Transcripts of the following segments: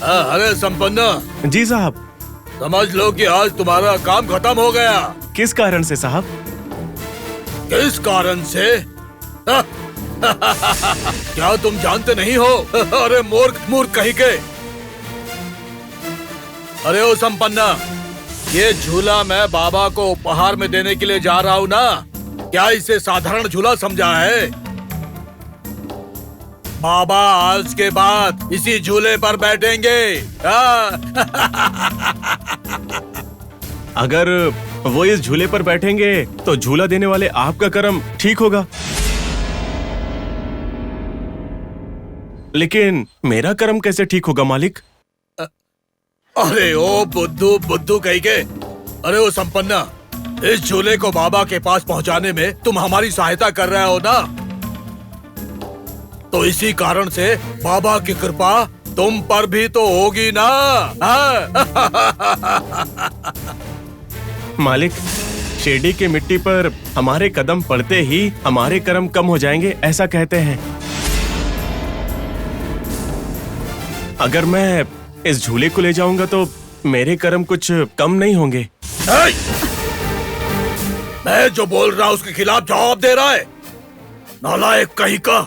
अरे संपन्न जी साहब। समझ लो कि आज तुम्हारा काम खत्म हो गया। किस कारण से साहब? किस कारण से? क्या तुम जानते नहीं हो? अरे मूर्ख कहीं के। अरे ओ संपन्ना, ये झूला मैं बाबा को उपहार में देने के लिए जा रहा हूँ ना, क्या इसे साधारण झूला समझा है? बाबा आज के बाद इसी झूले पर बैठेंगे। अगर वो इस झूले पर बैठेंगे तो झूला देने वाले आपका कर्म ठीक होगा, लेकिन मेरा कर्म कैसे ठीक होगा मालिक? अरे ओ बुद्धू कहीं के। अरे ओ संपन्ना, इस झूले को बाबा के पास पहुंचाने में तुम हमारी सहायता कर रहे हो ना, तो इसी कारण से बाबा की कृपा तुम पर भी तो होगी ना। मालिक, शिरडी की मिट्टी पर हमारे कदम पड़ते ही हमारे कर्म कम हो जाएंगे, ऐसा कहते हैं। अगर मैं इस झूले को ले जाऊंगा तो मेरे कर्म कुछ कम नहीं होंगे। मैं जो बोल रहा हूँ उसके खिलाफ जवाब दे रहा है, नालायक कहीं का।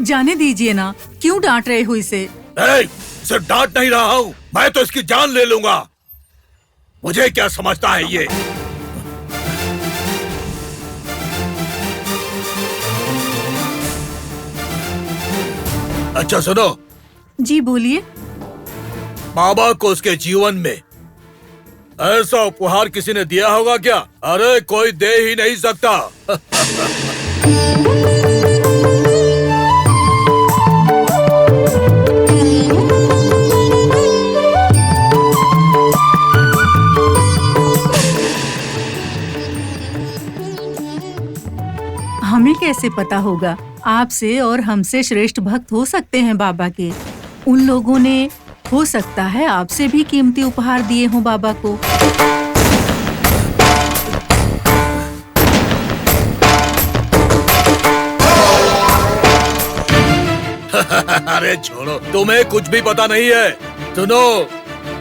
जाने दीजिए ना, क्यों डांट रहे हो इसे? सिर्फ डांट नहीं रहा हूँ, मैं तो इसकी जान ले लूंगा। मुझे क्या समझता है ये? अच्छा सुनो। जी बोलिए। बाबा को उसके जीवन में ऐसा उपहार किसी ने दिया होगा क्या? अरे कोई दे ही नहीं सकता। हमें कैसे पता होगा? आपसे और हमसे श्रेष्ठ भक्त हो सकते हैं बाबा के। उन लोगों ने हो सकता है आपसे भी कीमती उपहार दिए हों बाबा को। अरे छोड़ो, तुम्हें कुछ भी पता नहीं है। सुनो,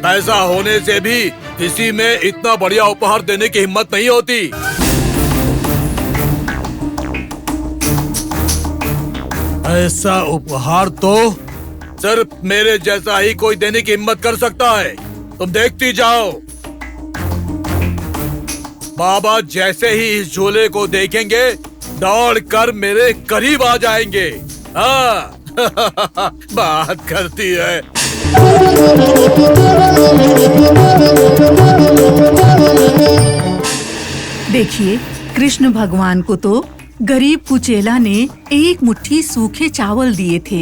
पैसा होने से भी किसी में इतना बढ़िया उपहार देने की हिम्मत नहीं होती। ऐसा उपहार तो सिर्फ मेरे जैसा ही कोई देने की हिम्मत कर सकता है। तुम देखती जाओ, बाबा जैसे ही इस झूले को देखेंगे दौड़कर मेरे करीब आ जाएंगे। हाँ। बात करती है। देखिए, कृष्ण भगवान को तो गरीब कुचेला ने एक मुट्ठी सूखे चावल दिए थे।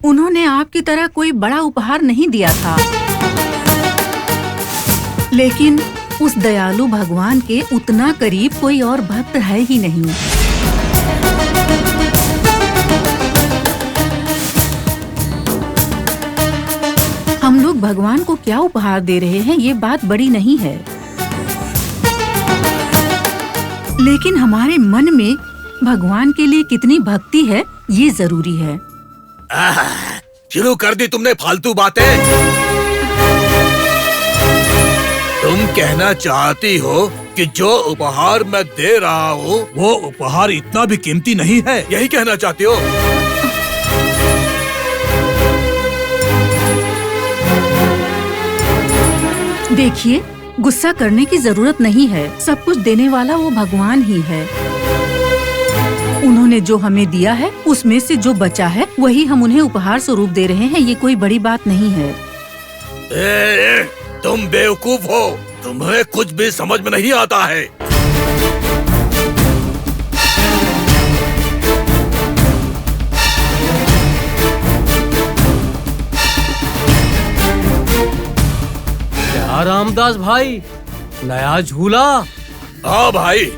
उन्होंने आपकी तरह कोई बड़ा उपहार नहीं दिया था, लेकिन उस दयालु भगवान के उतना करीब कोई और भक्त है ही नहीं। हम लोग भगवान को क्या उपहार दे रहे हैं ये बात बड़ी नहीं है, लेकिन हमारे मन में भगवान के लिए कितनी भक्ति है ये जरूरी है। शुरू कर दी तुमने फालतू बातें। तुम कहना चाहती हो कि जो उपहार मैं दे रहा हूँ वो उपहार इतना भी कीमती नहीं है, यही कहना चाहती हो? देखिए, गुस्सा करने की जरूरत नहीं है। सब कुछ देने वाला वो भगवान ही है। उन्होंने जो हमें दिया है उसमें से जो बचा है वही हम उन्हें उपहार स्वरूप दे रहे हैं। ये कोई बड़ी बात नहीं है। तुम बेवकूफ हो, तुम्हें कुछ भी समझ में नहीं आता है। क्या रामदास भाई, नया झूला? हाँ भाई।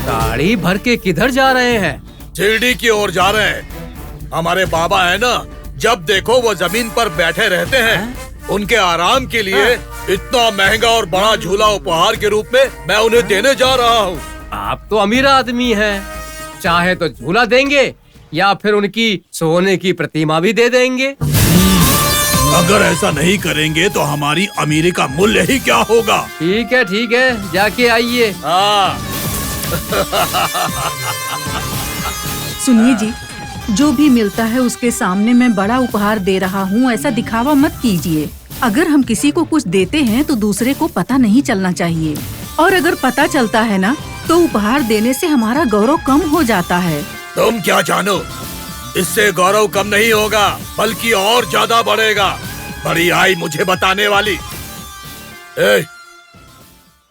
गाड़ी भर के किधर जा रहे हैं? शिरडी की ओर जा रहे हैं। हमारे बाबा है ना, जब देखो वो जमीन पर बैठे रहते हैं। उनके आराम के लिए इतना महंगा और बड़ा झूला उपहार के रूप में मैं उन्हें देने जा रहा हूँ। आप तो अमीर आदमी हैं, चाहे तो झूला देंगे या फिर उनकी सोने की प्रतिमा भी दे देंगे। अगर ऐसा नहीं करेंगे तो हमारी अमीरी का मूल्य ही क्या होगा। ठीक है, जाके आइए। हाँ। सुनिए जी, जो भी मिलता है उसके सामने मैं बड़ा उपहार दे रहा हूँ, ऐसा दिखावा मत कीजिए। अगर हम किसी को कुछ देते हैं तो दूसरे को पता नहीं चलना चाहिए, और अगर पता चलता है ना तो उपहार देने से हमारा गौरव कम हो जाता है। तुम क्या जानो, इससे गौरव कम नहीं होगा बल्कि और ज्यादा बढ़ेगा। बड़ी आई मुझे बताने वाली।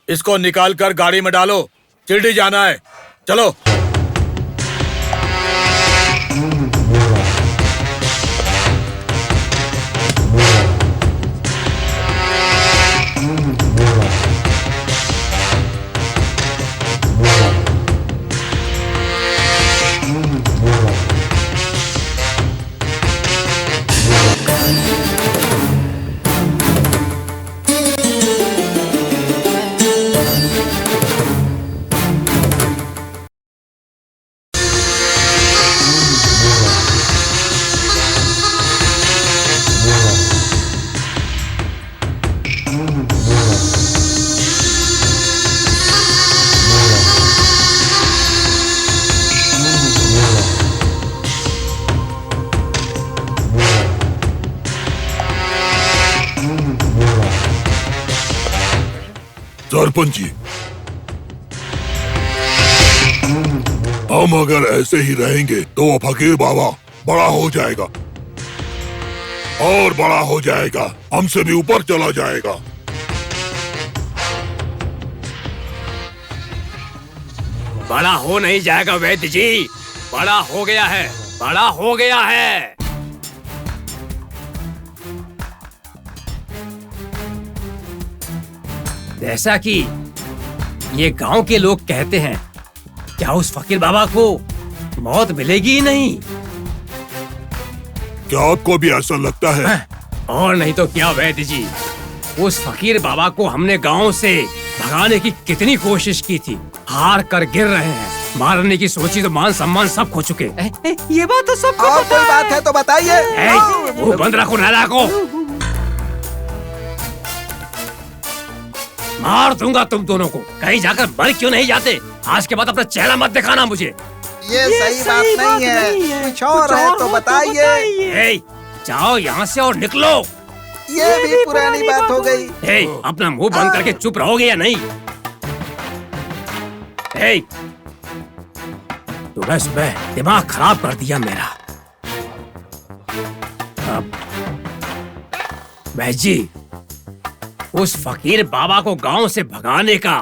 इसको निकाल कर गाड़ी में डालो, शिरडी जाना है। चलो। सरपंच जी, हम अगर ऐसे ही रहेंगे तो वो फकीर बाबा बड़ा हो जाएगा और बड़ा हो जाएगा, हमसे भी ऊपर चला जाएगा। बड़ा हो नहीं जाएगा वैद्य जी, बड़ा हो गया है, बड़ा हो गया है। जैसा कि ये गांव के लोग कहते हैं, क्या उस फकीर बाबा को मौत मिलेगी ही नहीं? क्या आपको भी ऐसा लगता है? और नहीं तो क्या वैद्य जी, उस फकीर बाबा को हमने गांव से भगाने की कितनी कोशिश की थी, हार कर गिर रहे हैं। मारने की सोची तो मान सम्मान सब खो चुके। ये बात तो सबको और पता कोई बात है तो बताइए। वो बंद रखो नाला को, मार दूंगा तुम दोनों को। कहीं जाकर मर क्यों नहीं जाते? आज के बाद अपना चेहरा मत दिखाना मुझे। ये सही बात नहीं है, कुछ और है तो बताइए। जाओ यहाँ से और निकलो। ये भी पुरानी बात हो गई। अपना मुंह बंद करके चुप रहोगे या नहीं? सुबह सुबह दिमाग खराब कर दिया मेरा। अब भाई जी, उस फकीर बाबा को गांव से भगाने का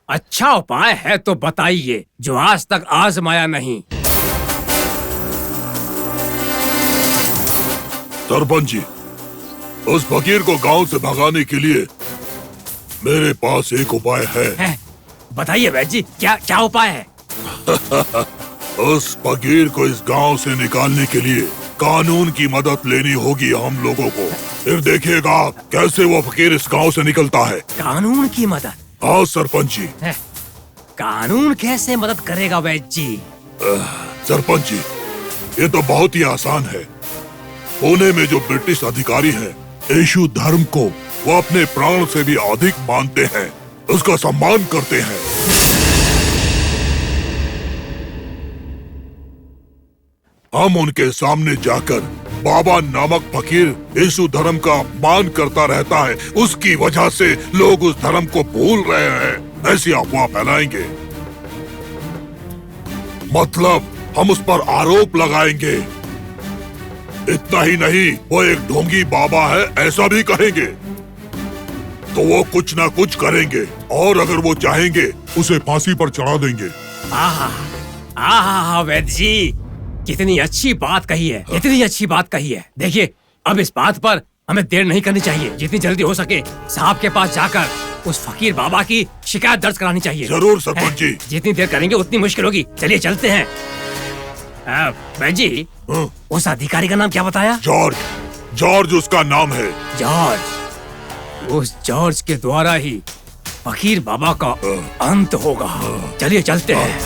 अच्छा उपाय है तो बताइए, जो आज तक आजमाया नहीं। सरपंच जी, उस फकीर को गांव से भगाने के लिए मेरे पास एक उपाय है। बताइए वैद्य जी, क्या उपाय है? उस फकीर को इस गांव से निकालने के लिए कानून की मदद लेनी होगी हम लोगों को। फिर देखिएगा कैसे वो फकीर इस गांव से निकलता है। कानून की मदद? हाँ सरपंच जी। कानून कैसे मदद करेगा वैद्य जी? सरपंच जी, ये तो बहुत ही आसान है। पुणे में जो ब्रिटिश अधिकारी हैं, यीशु धर्म को वो अपने प्राण से भी अधिक मानते हैं, उसका सम्मान करते हैं। हम उनके सामने जाकर बाबा नामक फकीर यीशु धर्म का अपमान करता रहता है, उसकी वजह से लोग उस धर्म को भूल रहे हैं, ऐसी अफवाह फैलाएंगे। मतलब हम उस पर आरोप लगाएंगे। इतना ही नहीं, वो एक ढोंगी बाबा है ऐसा भी कहेंगे। तो वो कुछ ना कुछ करेंगे और अगर वो चाहेंगे उसे फांसी पर चढ़ा देंगे। आहा वैद्य जी, कितनी अच्छी बात कही है, इतनी अच्छी बात कही है। देखिए, अब इस बात पर हमें देर नहीं करनी चाहिए। जितनी जल्दी हो सके साहब के पास जाकर उस फकीर बाबा की शिकायत दर्ज करानी चाहिए। जरूर सरपंच जी। जितनी देर करेंगे उतनी मुश्किल होगी। चलिए चलते हैं। वैद जी, हाँ, उस अधिकारी का नाम क्या बताया? जॉर्ज। जॉर्ज उसका नाम है। जॉर्ज। उस जॉर्ज के द्वारा ही फकीर बाबा का अंत होगा। चलिए चलते हैं।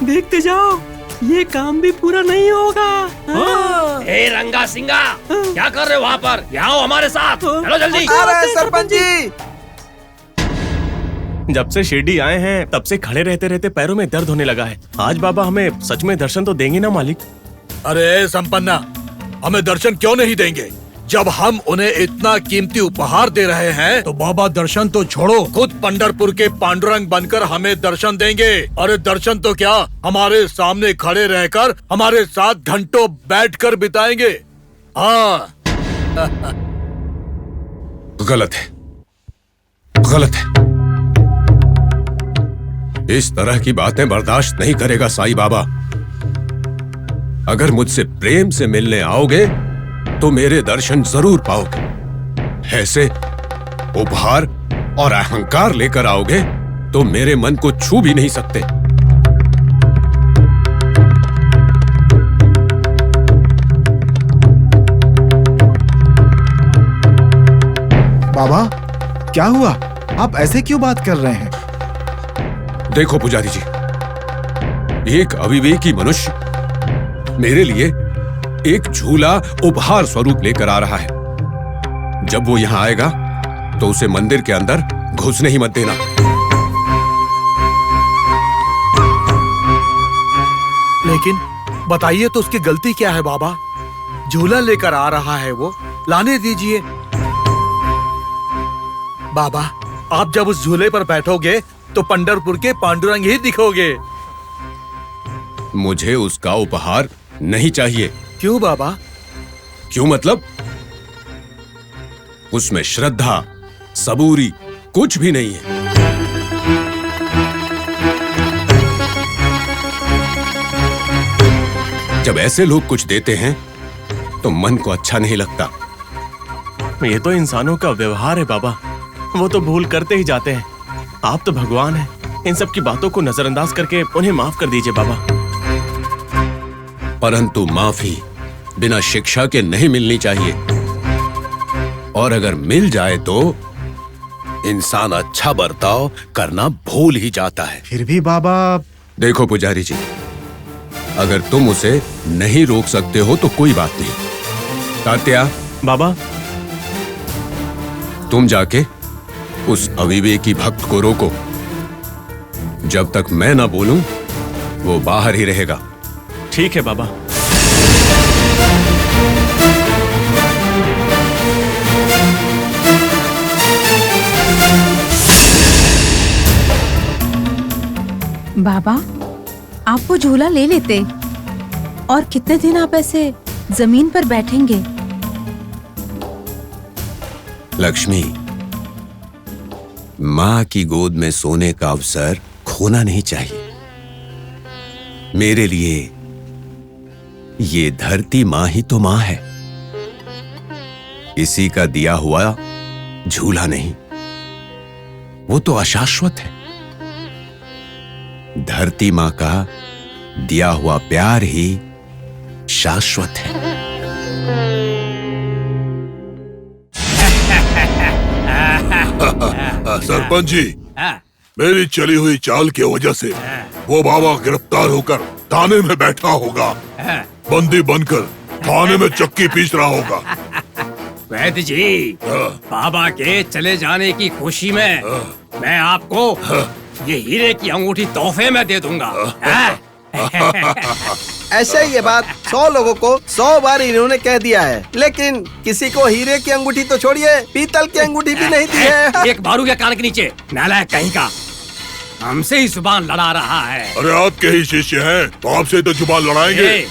देखते जाओ, ये काम भी पूरा नहीं होगा। हे रंगा सिंगा, क्या कर रहे हो वहाँ पर? यहाँ आओ हमारे साथ। चलो जल्दी। अरे सरपंच जी, जब से शिरडी आए हैं तब से खड़े रहते रहते पैरों में दर्द होने लगा है। आज बाबा हमें सच में दर्शन तो देंगे ना मालिक? अरे संपन्ना, हमें दर्शन क्यों नहीं देंगे? जब हम उन्हें इतना कीमती उपहार दे रहे हैं तो बाबा दर्शन तो छोड़ो, खुद पंढरपुर के पांडुरंग बनकर हमें दर्शन देंगे। अरे दर्शन तो क्या, हमारे सामने खड़े रहकर हमारे साथ घंटों बैठकर बिताएंगे। हाँ। गलत है, गलत है। इस तरह की बातें बर्दाश्त नहीं करेगा साईं बाबा। अगर मुझसे प्रेम से मिलने आओगे तो मेरे दर्शन जरूर पाओगे। ऐसे उपहार और अहंकार लेकर आओगे तो मेरे मन को छू भी नहीं सकते। बाबा, क्या हुआ? आप ऐसे क्यों बात कर रहे हैं? देखो पुजारी जी, एक अविवेकी मनुष्य मेरे लिए एक झूला उपहार स्वरूप लेकर आ रहा है। जब वो यहां आएगा तो उसे मंदिर के अंदर घुसने ही मत देना। लेकिन बताइए तो उसकी गलती क्या है बाबा? झूला लेकर आ रहा है वो, लाने दीजिए। बाबा, आप जब उस झूले पर बैठोगे तो पंढरपुर के पांडुरंग ही दिखोगे। मुझे उसका उपहार नहीं चाहिए। क्यों बाबा? क्यों मतलब? उसमें श्रद्धा सबूरी कुछ भी नहीं है। जब ऐसे लोग कुछ देते हैं तो मन को अच्छा नहीं लगता। ये तो इंसानों का व्यवहार है बाबा, वो तो भूल करते ही जाते हैं। आप तो भगवान हैं, इन सब की बातों को नजरअंदाज करके उन्हें माफ कर दीजिए बाबा। परंतु माफी बिना शिक्षा के नहीं मिलनी चाहिए, और अगर मिल जाए तो इंसान अच्छा बर्ताव करना भूल ही जाता है। फिर भी बाबा। देखो पुजारी जी, अगर तुम उसे नहीं रोक सकते हो तो कोई बात नहीं। तात्या, बाबा, तुम जाके उस अविवेकी भक्त को रोको। जब तक मैं ना बोलूं वो बाहर ही रहेगा। ठीक है बाबा। बाबा, आप वो झूला ले लेते। और कितने दिन आप ऐसे जमीन पर बैठेंगे? लक्ष्मी, मां की गोद में सोने का अवसर खोना नहीं चाहिए। मेरे लिए ये धरती मां ही तो मां है, किसी का दिया हुआ झूला नहीं। वो तो अशाश्वत है। धरती मां का दिया हुआ प्यार ही शाश्वत है। सरपंच जी, मेरी चली हुई चाल की वजह से वो बाबा गिरफ्तार होकर थाने में बैठा होगा, बंदी बनकर थाने में चक्की पीस रहा होगा। वैद्य जी, बाबा के चले जाने की खुशी में मैं आपको ये हीरे की अंगूठी तोहफे में दे दूंगा। ऐसे ही ये बात 100 लोगों को 100 बार इन्होंने कह दिया है, लेकिन किसी को हीरे की अंगूठी तो छोड़िए, पीतल की अंगूठी भी नहीं दी है। एक बारू के कान के नीचे, नालायक कहीं का, हमसे ही जुबान लड़ा रहा है। अरे आपके ही शिष्य हैं, तो आपसे तो जुबान लड़ाएंगे।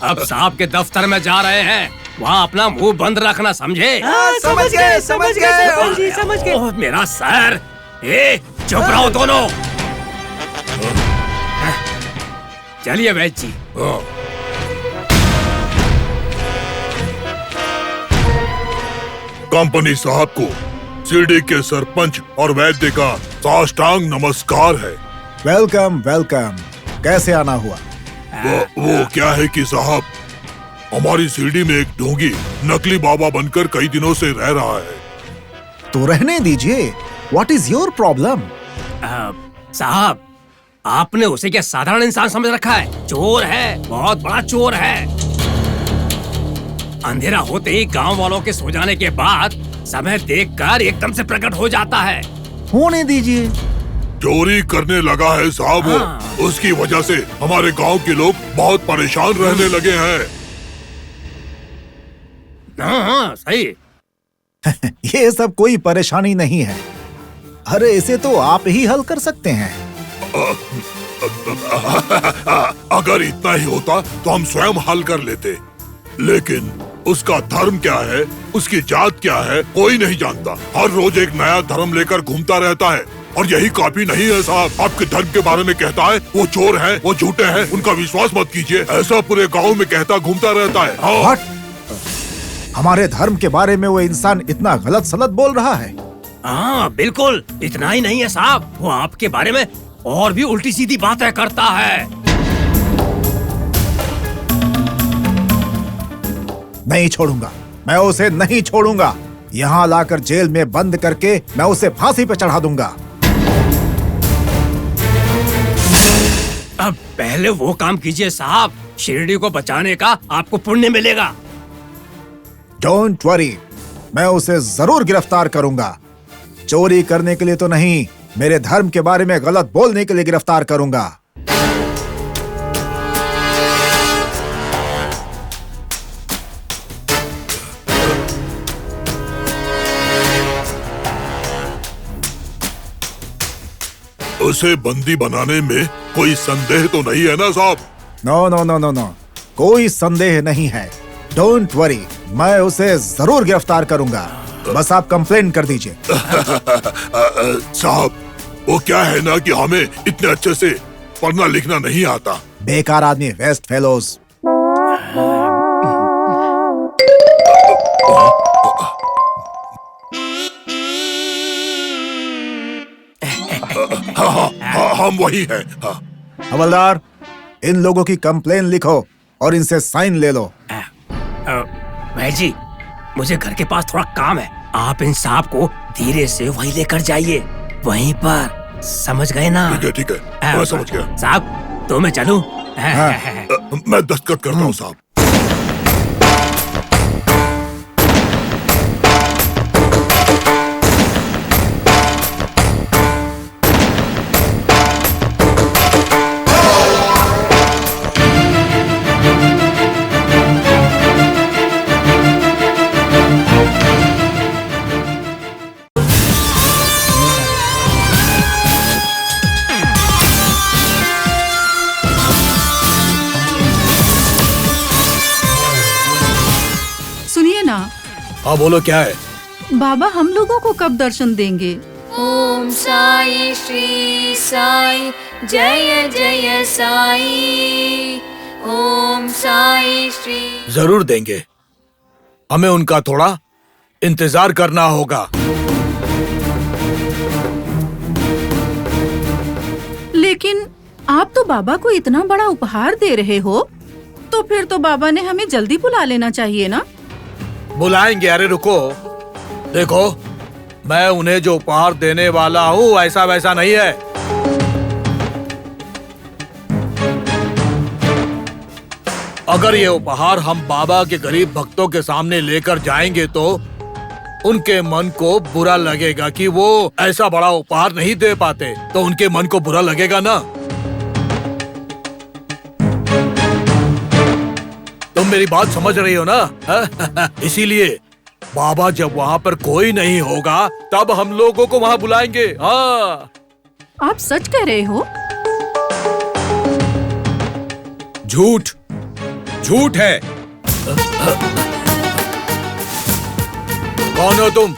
अब साहब के दफ्तर में जा रहे हैं, वहाँ अपना मुंह बंद रखना, समझे? समझ गए, समझ गए, समझ गए। ओह मेरा सर, चुप रहो दोनों। चलिए वैद्य जी। कंपनी साहब को शिरडी के सरपंच और वैद्य का साष्टांग नमस्कार है। Welcome welcome. कैसे आना हुआ? वो क्या है कि साहब, हमारी सीढ़ी में एक ढोंगी नकली बाबा बनकर कई दिनों से रह रहा है। तो रहने दीजिए। What is your problem? साहब, आपने उसे क्या साधारण इंसान समझ रखा है? चोर है, बहुत बड़ा चोर है। अंधेरा होते ही गांव वालों के सो जाने के बाद समय देखकर एकदम से प्रकट हो जाता है। होने दीजिए। चोरी करने लगा है साहब वो। हाँ। उसकी वजह से हमारे गांव के लोग बहुत परेशान रहने लगे हैं। हाँ, सही। ये सब कोई परेशानी नहीं है। अरे इसे तो आप ही हल कर सकते हैं। अगर इतना ही होता तो हम स्वयं हल कर लेते, लेकिन उसका धर्म क्या है, उसकी जात क्या है, कोई नहीं जानता। हर रोज एक नया धर्म लेकर घूमता रहता है और यही काफी नहीं है साहब। आपके धर्म के बारे में कहता है वो चोर है, वो झूठे हैं, उनका विश्वास मत कीजिए, ऐसा पूरे गांव में कहता घूमता रहता है। हाँ। हमारे धर्म के बारे में वो इंसान इतना गलत सलत बोल रहा है। हाँ बिल्कुल, इतना ही नहीं है साहब, वो आपके बारे में और भी उल्टी सीधी बातें करता है। नहीं छोड़ूंगा, मैं उसे नहीं छोड़ूंगा। यहाँ लाकर जेल में बंद करके मैं उसे फांसी पे चढ़ा दूंगा। अब पहले वो काम कीजिए साहब, शिरडी को बचाने का आपको पुण्य मिलेगा। डोंट वरी, मैं उसे जरूर गिरफ्तार करूंगा। चोरी करने के लिए तो नहीं, मेरे धर्म के बारे में गलत बोलने के लिए गिरफ्तार करूंगा। उसे बंदी बनाने में कोई संदेह तो नहीं है ना साहब? No no no no no, कोई संदेह नहीं है। डोंट वरी, मैं उसे जरूर गिरफ्तार करूंगा। बस आप कंप्लेन कर दीजिए। साहब, वो क्या है ना कि हमें इतने अच्छे से पढ़ना लिखना नहीं आता। बेकार आदमी, वेस्ट फेलोज। हाँ, हम वही हैं। हाँ। हवलदार, इन लोगों की कंप्लेन लिखो और इनसे साइन ले लो। भाई जी, मुझे घर के पास थोड़ा काम है, आप इन साहब को धीरे से वहीं लेकर जाइए, वहीं पर, समझ गए ना? ठीक है, मैं समझ गया। साहब, तो मैं चलूं? मैं दस्तखत करता हूँ साहब। हाँ बोलो, क्या है? बाबा हम लोगों को कब दर्शन देंगे? ओम साई श्री साई, जय जय साई। ओम साई श्री। जरूर देंगे, हमें उनका थोड़ा इंतजार करना होगा। लेकिन आप तो बाबा को इतना बड़ा उपहार दे रहे हो, तो फिर तो बाबा ने हमें जल्दी बुला लेना चाहिए ना? बुलाएंगे। अरे रुको, देखो, मैं उन्हें जो उपहार देने वाला हूँ ऐसा वैसा नहीं है। अगर ये उपहार हम बाबा के गरीब भक्तों के सामने लेकर जाएंगे तो उनके मन को बुरा लगेगा कि वो ऐसा बड़ा उपहार नहीं दे पाते, तो उनके मन को बुरा लगेगा ना। तुम मेरी बात समझ रही हो ना? इसीलिए बाबा जब वहाँ पर कोई नहीं होगा तब हम लोगों को वहाँ बुलाएंगे। हाँ। आप सच कह रहे हो? झूठ, झूठ है। कौन हो तुम?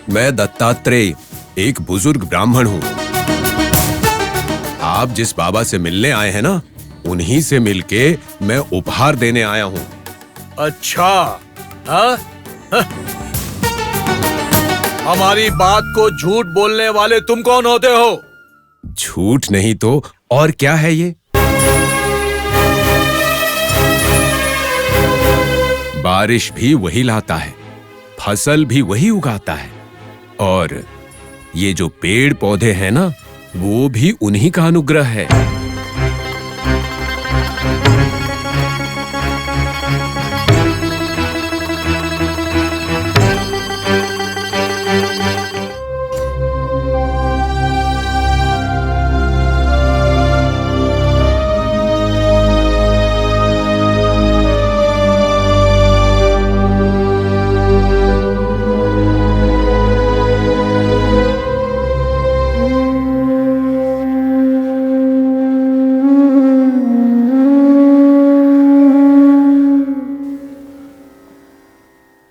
मैं दत्तात्रेय, एक बुजुर्ग ब्राह्मण हूँ। आप जिस बाबा से मिलने आए हैं ना, उन्हीं से मिलके मैं उपहार देने आया हूँ। अच्छा, हाँ? हमारी बात को झूठ बोलने वाले तुम कौन होते हो? झूठ नहीं तो और क्या है ये? बारिश भी वही लाता है, फसल भी वही उगाता है, और ये जो पेड़ पौधे हैं ना, वो भी उन्हीं का अनुग्रह है।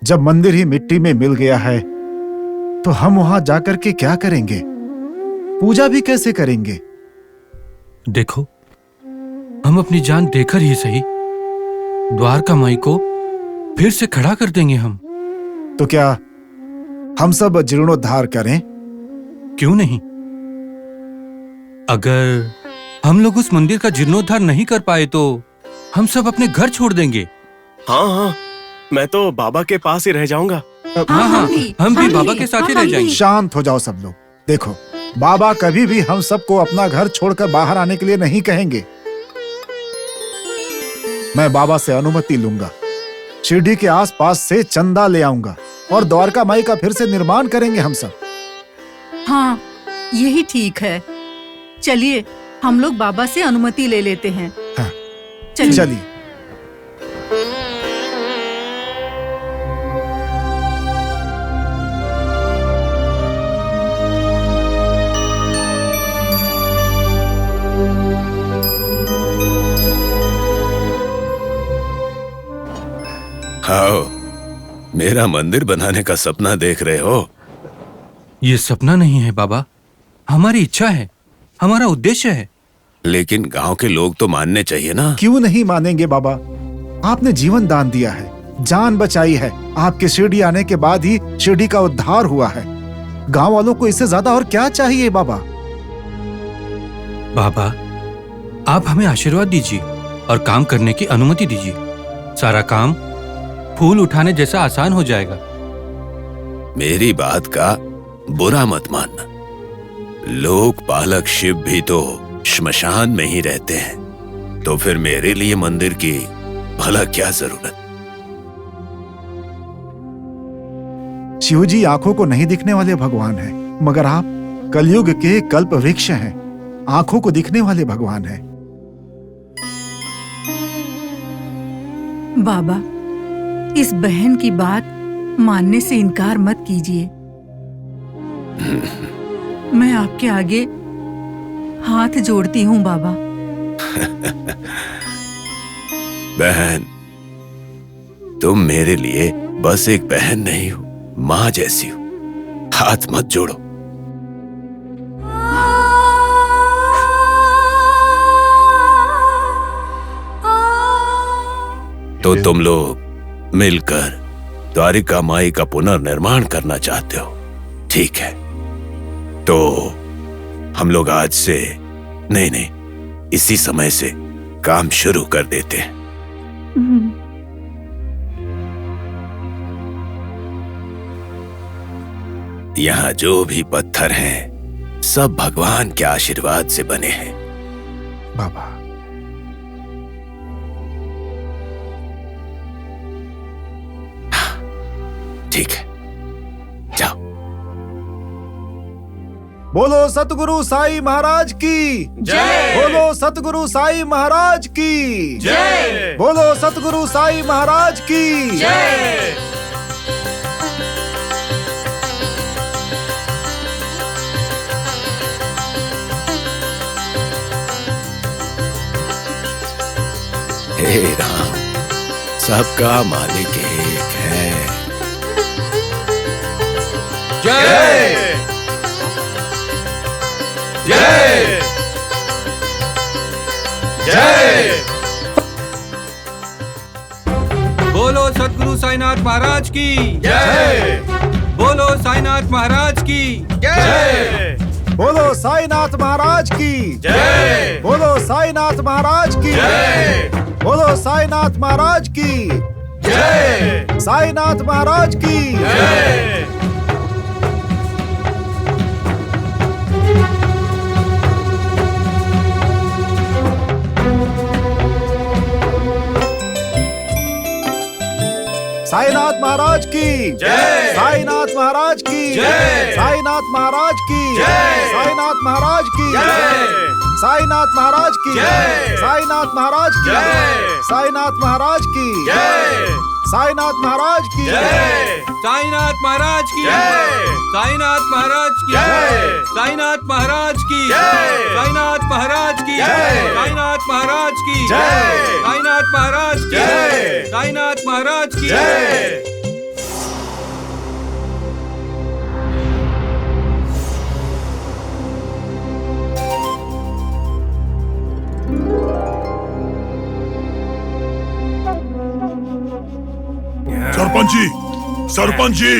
जब मंदिर ही मिट्टी में मिल गया है तो हम वहां जाकर के क्या करेंगे? पूजा भी कैसे करेंगे? देखो, हम अपनी जान देकर ही सही द्वारका माई को फिर से खड़ा कर देंगे हम। तो क्या हम सब जीर्णोद्धार करें? क्यों नहीं? अगर हम लोग उस मंदिर का जीर्णोद्धार नहीं कर पाए तो हम सब अपने घर छोड़ देंगे। हाँ हाँ, मैं तो बाबा के पास ही रह जाऊंगा। हाँ, हम भी बाबा के साथ ही रह जाएंगे। शांत हो जाओ सब लोग। देखो, बाबा कभी भी हम सबको अपना घर छोड़कर बाहर आने के लिए नहीं कहेंगे। मैं बाबा से अनुमति लूंगा, शिरडी के आसपास से चंदा ले आऊंगा और द्वारका माई का फिर से निर्माण करेंगे हम सब। हाँ, यही ठीक है। चलिए, हम लोग बाबा से अनुमति ले लेते हैं। हाँ, चलिए। आओ, मेरा मंदिर बनाने का सपना देख रहे हो? ये सपना नहीं है बाबा, हमारी इच्छा है, हमारा उद्देश्य है। लेकिन गांव के लोग तो मानने चाहिए ना। क्यों नहीं मानेंगे बाबा? आपने जीवन दान दिया है, जान बचाई है। आपके शिरडी आने के बाद ही शिरडी का उद्धार हुआ है। गांव वालों को इससे ज्यादा और क्या चाहिए बाबा? बाबा, आप हमें आशीर्वाद दीजिए और काम करने की अनुमति दीजिए। सारा काम फूल उठाने जैसा आसान हो जाएगा। मेरी बात का बुरा मत मानना। लोक पालक शिव भी तो श्मशान में ही रहते हैं, तो फिर मेरे लिए मंदिर की भला क्या जरूरत? शिव जी आंखों को नहीं दिखने वाले भगवान हैं, मगर आप कलयुग के कल्प वृक्ष हैं, आंखों को दिखने वाले भगवान हैं। बाबा, इस बहन की बात मानने से इनकार मत कीजिए। मैं आपके आगे हाथ जोड़ती हूँ बाबा। बहन, तुम मेरे लिए बस एक बहन नहीं हो, माँ जैसी हो। हाथ मत जोड़ो। तो तुम लोग मिलकर द्वारिका माई का पुनर्निर्माण करना चाहते हो, ठीक है। तो हम लोग आज से नहीं, इसी समय से काम शुरू कर देते हैं। यहाँ जो भी पत्थर हैं, सब भगवान के आशीर्वाद से बने हैं। बाबा, ठीक है, जाओ। बोलो सतगुरु साईं महाराज की जय। बोलो सतगुरु साईं महाराज की जय। बोलो सतगुरु साईं महाराज की जय। हे राम, सबका मालिक एक है। जय जय जय। बोलो सतगुरु साईनाथ महाराज की जय। बोलो साईनाथ महाराज की जय। बोलो साईनाथ महाराज की जय। बोलो साईनाथ महाराज की जय। बोलो साईनाथ महाराज की जय। साईनाथ महाराज की जय। साईनाथ महाराज की जय। साईनाथ महाराज की जय। साईनाथ महाराज की जय। साईनाथ महाराज की जय। साईनाथ महाराज की जय। साईनाथ महाराज की जय। साईनाथ महाराज की जय। साईनाथ महाराज की जय। साईनाथ महाराज की जय। साईनाथ महाराज की जय। साईनाथ महाराज की जय। साईनाथ महाराज की जय। साईनाथ महाराज की जय। साईनाथ महाराज की जय। साईनाथ महाराज की जय। सरपंच जी, सरपंच जी।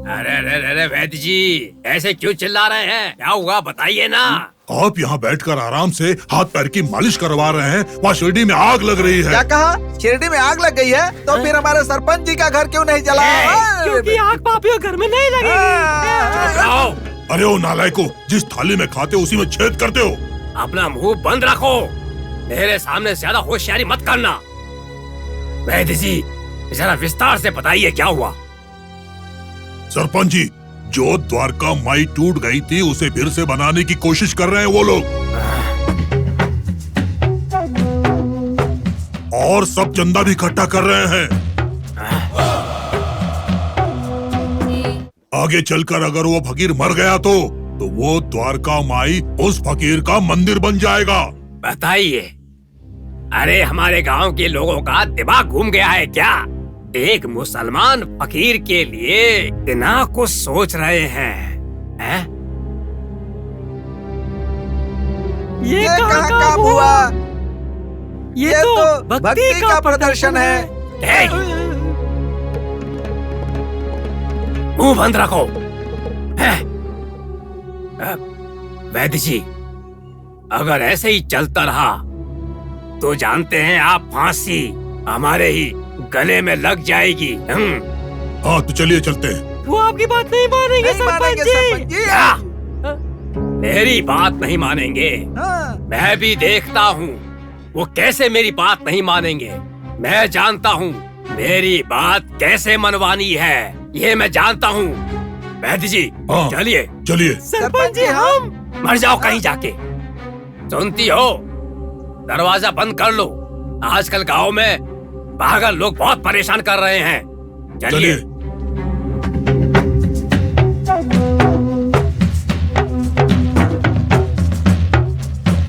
अरे अरे अरे वैद्य जी, ऐसे क्यों चिल्ला रहे हैं? क्या हुआ बताइए ना। आप यहाँ बैठकर आराम से हाथ पैर की मालिश करवा रहे हैं, वहाँ शिरडी में आग लग रही है। क्या कहा? शिरडी में आग लग गई है? तो फिर हमारे सरपंच जी का घर क्यों नहीं जला? क्योंकि आग पापियों घर में नहीं लगेगी। अरे ओ नालायको, जिस थाली में खाते हो उसी में छेद करते हो। अपना मुंह बंद रखो, मेरे सामने ज्यादा होशियारी मत करना। वैद्य जी, जरा विस्तार से बताइए क्या हुआ। सरपंच जी, जो द्वारका माई टूट गई थी उसे फिर से बनाने की कोशिश कर रहे हैं वो लोग, और सब चंदा भी इकट्ठा कर रहे हैं। आगे चलकर अगर वो फकीर मर गया तो वो द्वारका माई उस फकीर का मंदिर बन जाएगा। बताइए, अरे हमारे गांव के लोगों का दिमाग घूम गया है क्या? एक मुसलमान फकीर के लिए इतना कुछ सोच रहे हैं? ये कहाँ काम हुआ? ये तो भक्ति का प्रदर्शन है। मुंह बंद रखो। वैद्य जी, अगर ऐसे ही चलता रहा तो जानते हैं आप, फांसी हमारे ही गले में लग जाएगी। हाँ तो चलिए चलते हैं। वो आपकी बात नहीं मानेंगे सरपंच जी। क्या? मेरी बात नहीं मानेंगे? मैं भी देखता हूँ वो कैसे मेरी बात नहीं मानेंगे। मैं जानता हूँ मेरी बात कैसे मनवानी है, ये मैं जानता हूँ। वैद्य जी चलिए चलिए। सरपंच जी, हम मर जाओ कहीं जाके। सुनती हो? दरवाजा बंद कर लो, आजकल गांव में पागल लोग बहुत परेशान कर रहे हैं। चलिए।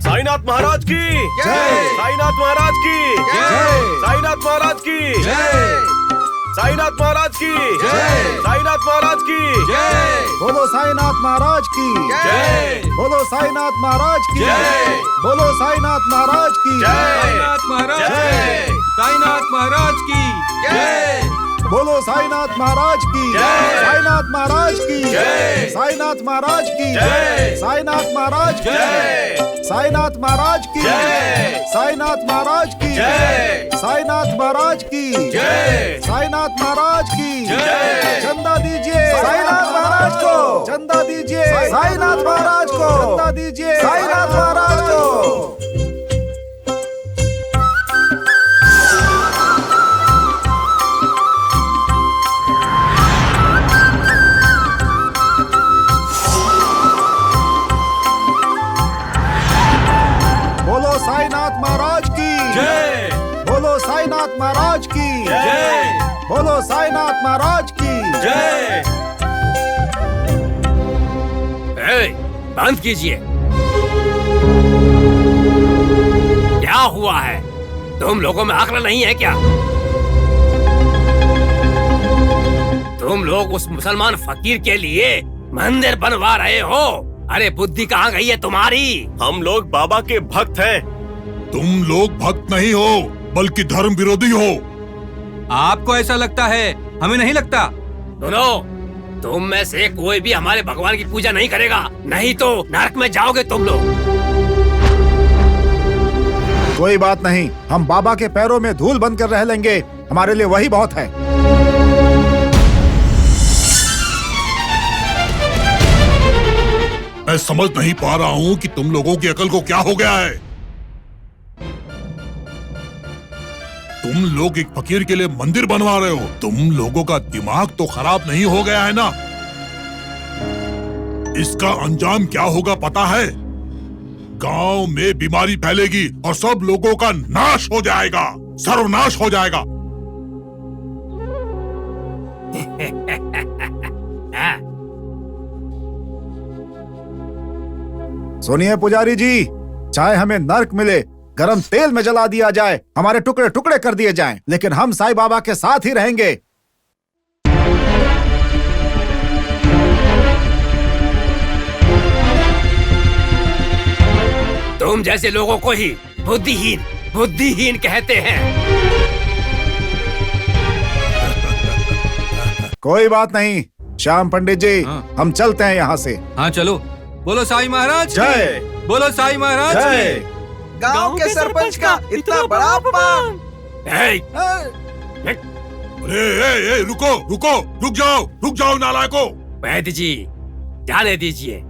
साईनाथ महाराज की जय। साईनाथ महाराज की जय। साईनाथ महाराज की जय। साईनाथ महाराज की जय। साईनाथ महाराज की जय। बोलो साईनाथ महाराज की जय। बोलो साईनाथ महाराज की जय। बोलो साईनाथ महाराज की साईनाथ महाराज जय। साईनाथ महाराज की जय। बोलो साईनाथ महाराज की जय। साईनाथ महाराज की जय। साईनाथ महाराज की जय। साईनाथ महाराज की जय। साईनाथ महाराज की जय। साईनाथ महाराज की जय। साईनाथ महाराज की जय। साईनाथ महाराज की जय। चंदा दीजिए साईनाथ महाराज को, चंदा दीजिए साईनाथ महाराज को, चंदा दीजिए साईनाथ महाराज को। बोलो साईनाथ महाराज की जय। बोलो साईनाथ महाराज की जय। बोलो साईनाथ महाराज की जय। बंद कीजिए। क्या हुआ है? तुम लोगों में अक्ल नहीं है क्या? तुम लोग उस मुसलमान फकीर के लिए मंदिर बनवा रहे हो। अरे बुद्धि कहाँ गई है तुम्हारी? हम लोग बाबा के भक्त हैं। तुम लोग भक्त नहीं हो बल्कि धर्म विरोधी हो। आपको ऐसा लगता है, हमें नहीं लगता। सुनो, तुम में से कोई भी हमारे भगवान की पूजा नहीं करेगा, नहीं तो नरक में जाओगे तुम लोग। कोई बात नहीं, हम बाबा के पैरों में धूल बनकर रह लेंगे, हमारे लिए वही बहुत है। मैं समझ नहीं पा रहा हूँ कि तुम लोगों की अकल को क्या हो गया है। तुम लोग एक फकीर के लिए मंदिर बनवा रहे हो। तुम लोगों का दिमाग तो खराब नहीं हो गया है ना? इसका अंजाम क्या होगा पता है? गांव में बीमारी फैलेगी और सब लोगों का नाश हो जाएगा, सर्वनाश हो जाएगा। सुनिए पुजारी जी, चाहे हमें नर्क मिले, गरम तेल में जला दिया जाए, हमारे टुकड़े टुकड़े कर दिए जाएं, लेकिन हम साईं बाबा के साथ ही रहेंगे। तुम जैसे लोगों को ही बुद्धिहीन कहते हैं। कोई बात नहीं श्याम पंडित जी, हम चलते हैं यहाँ से। हाँ चलो। बोलो साईं महाराज जय। बोलो साईं महाराज जय। गांव के सरपंच का इतना बड़ा अपमान। अरे रुक जाओ नालायकों। वैद्य जी जाने दीजिए,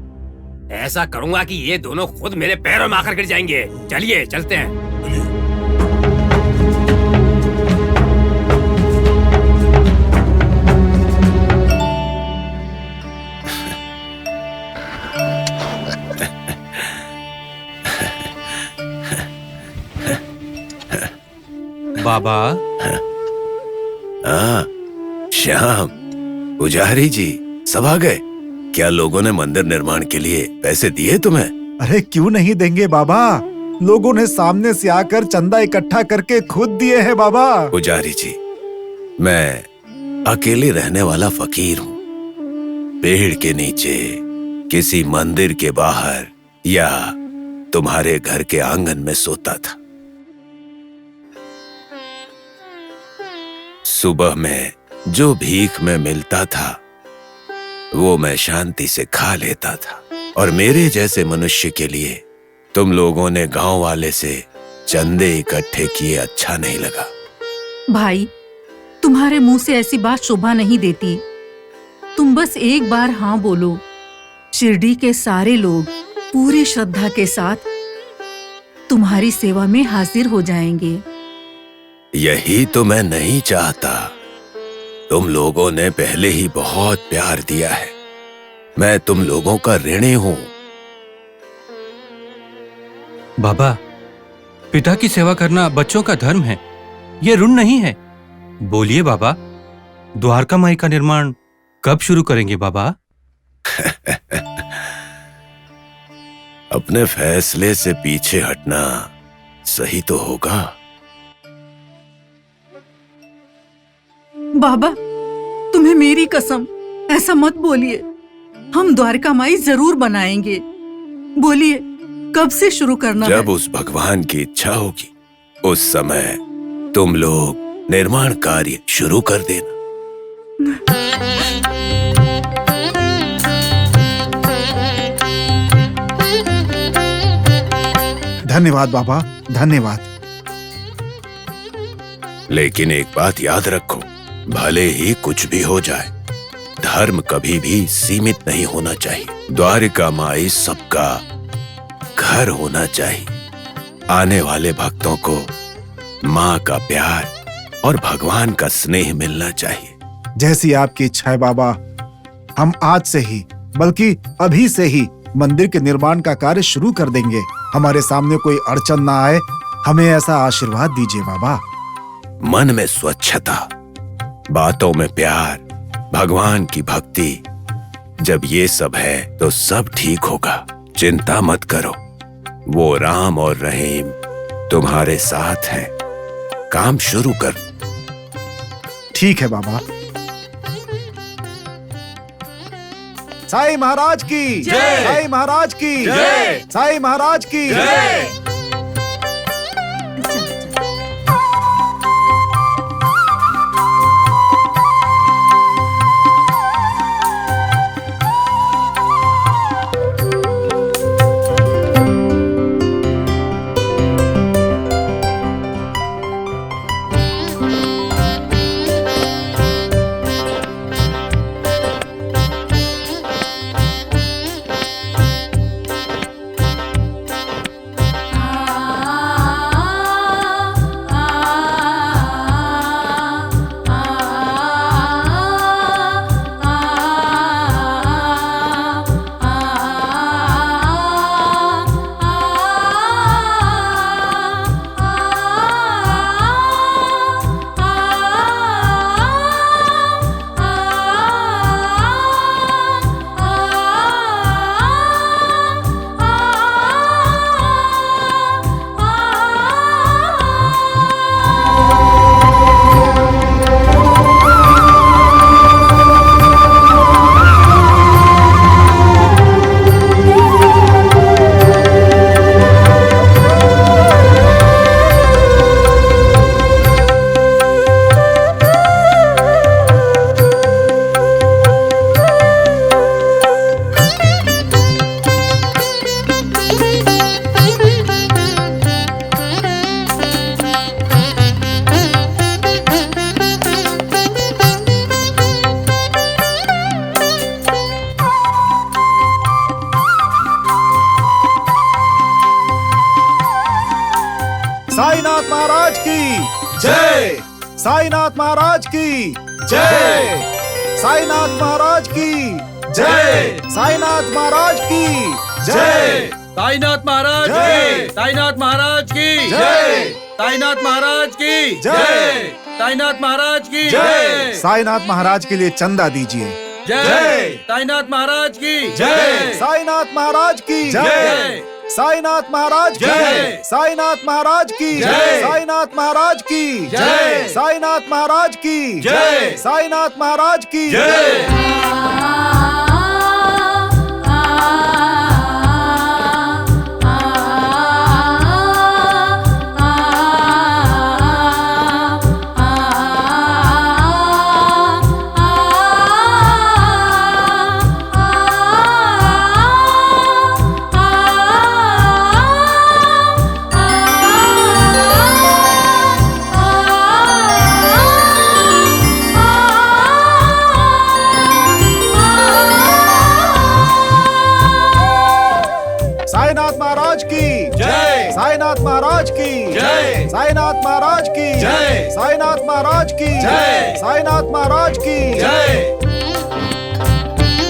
ऐसा करूंगा कि ये दोनों खुद मेरे पैरों में आकर गिर जाएंगे। चलिए चलते हैं। बाबा। हाँ श्याम, पुजारी जी सब आ गए। क्या लोगों ने मंदिर निर्माण के लिए पैसे दिए तुम्हें? अरे क्यों नहीं देंगे बाबा, लोगों ने सामने से आकर चंदा इकट्ठा करके खुद दिए हैं बाबा। पुजारी जी, मैं अकेले रहने वाला फकीर हूँ। पेड़ के नीचे, किसी मंदिर के बाहर या तुम्हारे घर के आंगन में सोता था। सुबह में जो भीख में मिलता था वो मैं शांति से खा लेता था, और मेरे जैसे मनुष्य के लिए तुम लोगों ने गांव वाले से चंदे इकट्ठे किए अच्छा नहीं लगा। भाई, तुम्हारे मुंह से ऐसी बात शोभा नहीं देती। तुम बस एक बार हाँ बोलो, शिरडी के सारे लोग पूरी श्रद्धा के साथ तुम्हारी सेवा में हाजिर हो जाएंगे। यही तो मैं नहीं चाहता। तुम लोगों ने पहले ही बहुत प्यार दिया है, मैं तुम लोगों का ऋणी हूं। बाबा, पिता की सेवा करना बच्चों का धर्म है, ये ऋण नहीं है। बोलिए बाबा, द्वारका माई का निर्माण कब शुरू करेंगे बाबा? अपने फैसले से पीछे हटना सही तो होगा। बाबा, तुम्हें मेरी कसम, ऐसा मत बोलिए। हम द्वारका माई जरूर बनाएंगे। बोलिए, कब से शुरू करना है? जब उस भगवान की इच्छा होगी उस समय तुम लोग निर्माण कार्य शुरू कर देना। धन्यवाद बाबा, धन्यवाद। लेकिन एक बात याद रखो, भले ही कुछ भी हो जाए, धर्म कभी भी सीमित नहीं होना चाहिए। द्वारिका माई सबका घर होना चाहिए। आने वाले भक्तों को माँ का प्यार और भगवान का स्नेह मिलना चाहिए। जैसी आपकी इच्छा है बाबा, हम आज से ही, बल्कि अभी से ही मंदिर के निर्माण का कार्य शुरू कर देंगे। हमारे सामने कोई अड़चन ना आए, हमें ऐसा आशीर्वाद दीजिए बाबा। मन में स्वच्छता, बातों में प्यार, भगवान की भक्ति, जब ये सब है तो सब ठीक होगा। चिंता मत करो, वो राम और रहीम तुम्हारे साथ हैं। काम शुरू कर। ठीक है बाबा। साईं महाराज की जय। साईं महाराज की जय। साईं महाराज की जय। साईनाथ महाराज की जय। साईनाथ महाराज की जय। साईनाथ महाराज की जय। साईनाथ महाराज की, साईनाथ महाराज की जय। साईनाथ महाराज की जय। साईनाथ महाराज की जय। साईनाथ महाराज के लिए चंदा दीजिए। जय। साईनाथ महाराज की जय। साईनाथ महाराज की जय। साईनाथ महाराज की जय। साईनाथ महाराज की जय। साईनाथ महाराज की जय। साईनाथ महाराज की जय। साईनाथ महाराज की जय। साईनाथ महाराज की जय। साईनाथ महाराज की जय। साईनाथ महाराज की जय। साईनाथ महाराज की जय।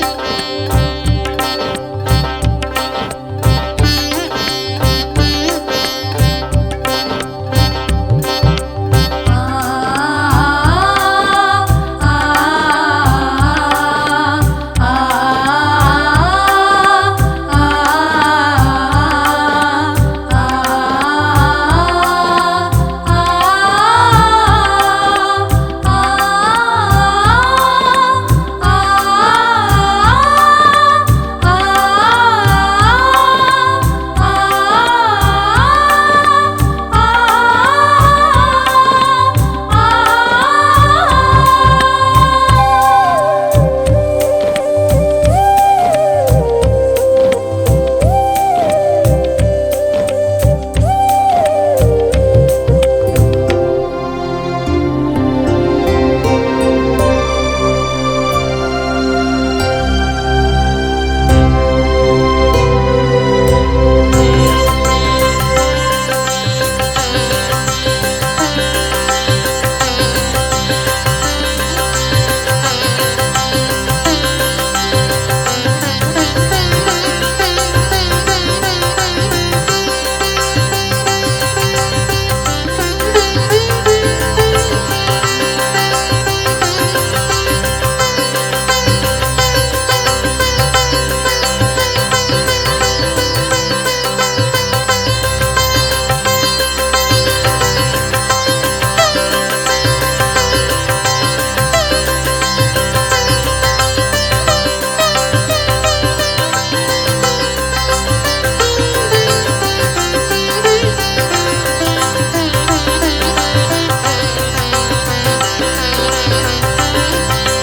साईनाथ महाराज की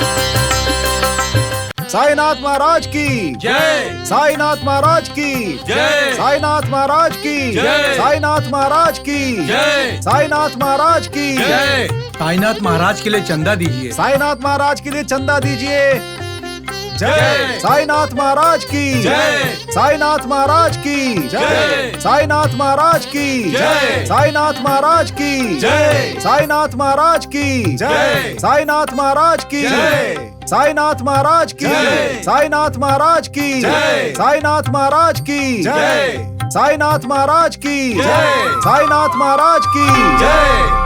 जय। साईनाथ महाराज की जय। साईनाथ महाराज की जय। साईनाथ महाराज की जय। साईनाथ महाराज की जय। साईनाथ महाराज की जय। साईनाथ महाराज के लिए चंदा दीजिए। साईनाथ महाराज के लिए चंदा दीजिए। जय। साईनाथ महाराज की जय। साईनाथ महाराज की जय। साईनाथ महाराज की जय। साईनाथ महाराज की जय। साईनाथ महाराज की जय। साईनाथ महाराज की जय। साईनाथ महाराज की जय। साईनाथ महाराज की जय। साईनाथ महाराज की जय। साईनाथ महाराज की जय। साईनाथ महाराज की जय।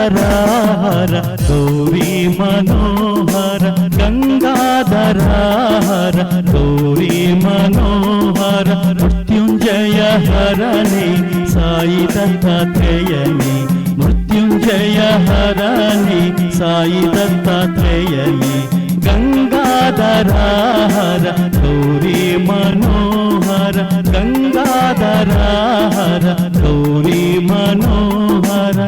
गंगाधरार गौरी मनोहर गंगाधरार गौरी मनोहर मृत्युंजय हरणे साई दत्तात्रेयने मृत्युंजय हरणे साई दत्तात्रेयने गंगाधरार गौरी मनोहर गंगाधरार गौरी मनोहर।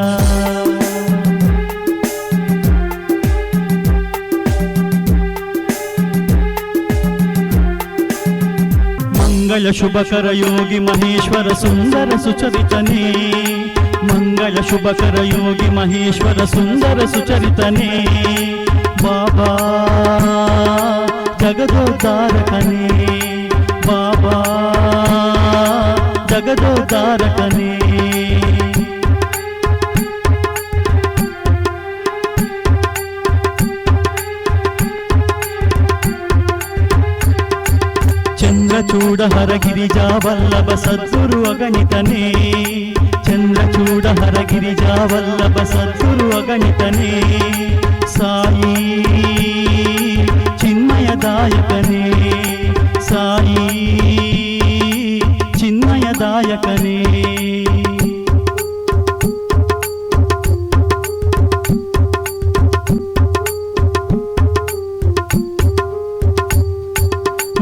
मंगल शुभकर योगी महेश्वर सुंदर सुचरितने मंगल शुभकर योगी महेश्वर सुंदर सुचरितने बाबा जगदोद्धारकने बाबा जगदोद्धारकने। चंद्रचूड़ हर गिरिजा वल्लभ सद्गुरु अगणितने चंद्रचूड़ हर गिरिजा वल्लभ सद्गुरु अगणितने साई चिन्मयदायकने साई चिन्मयदायकने।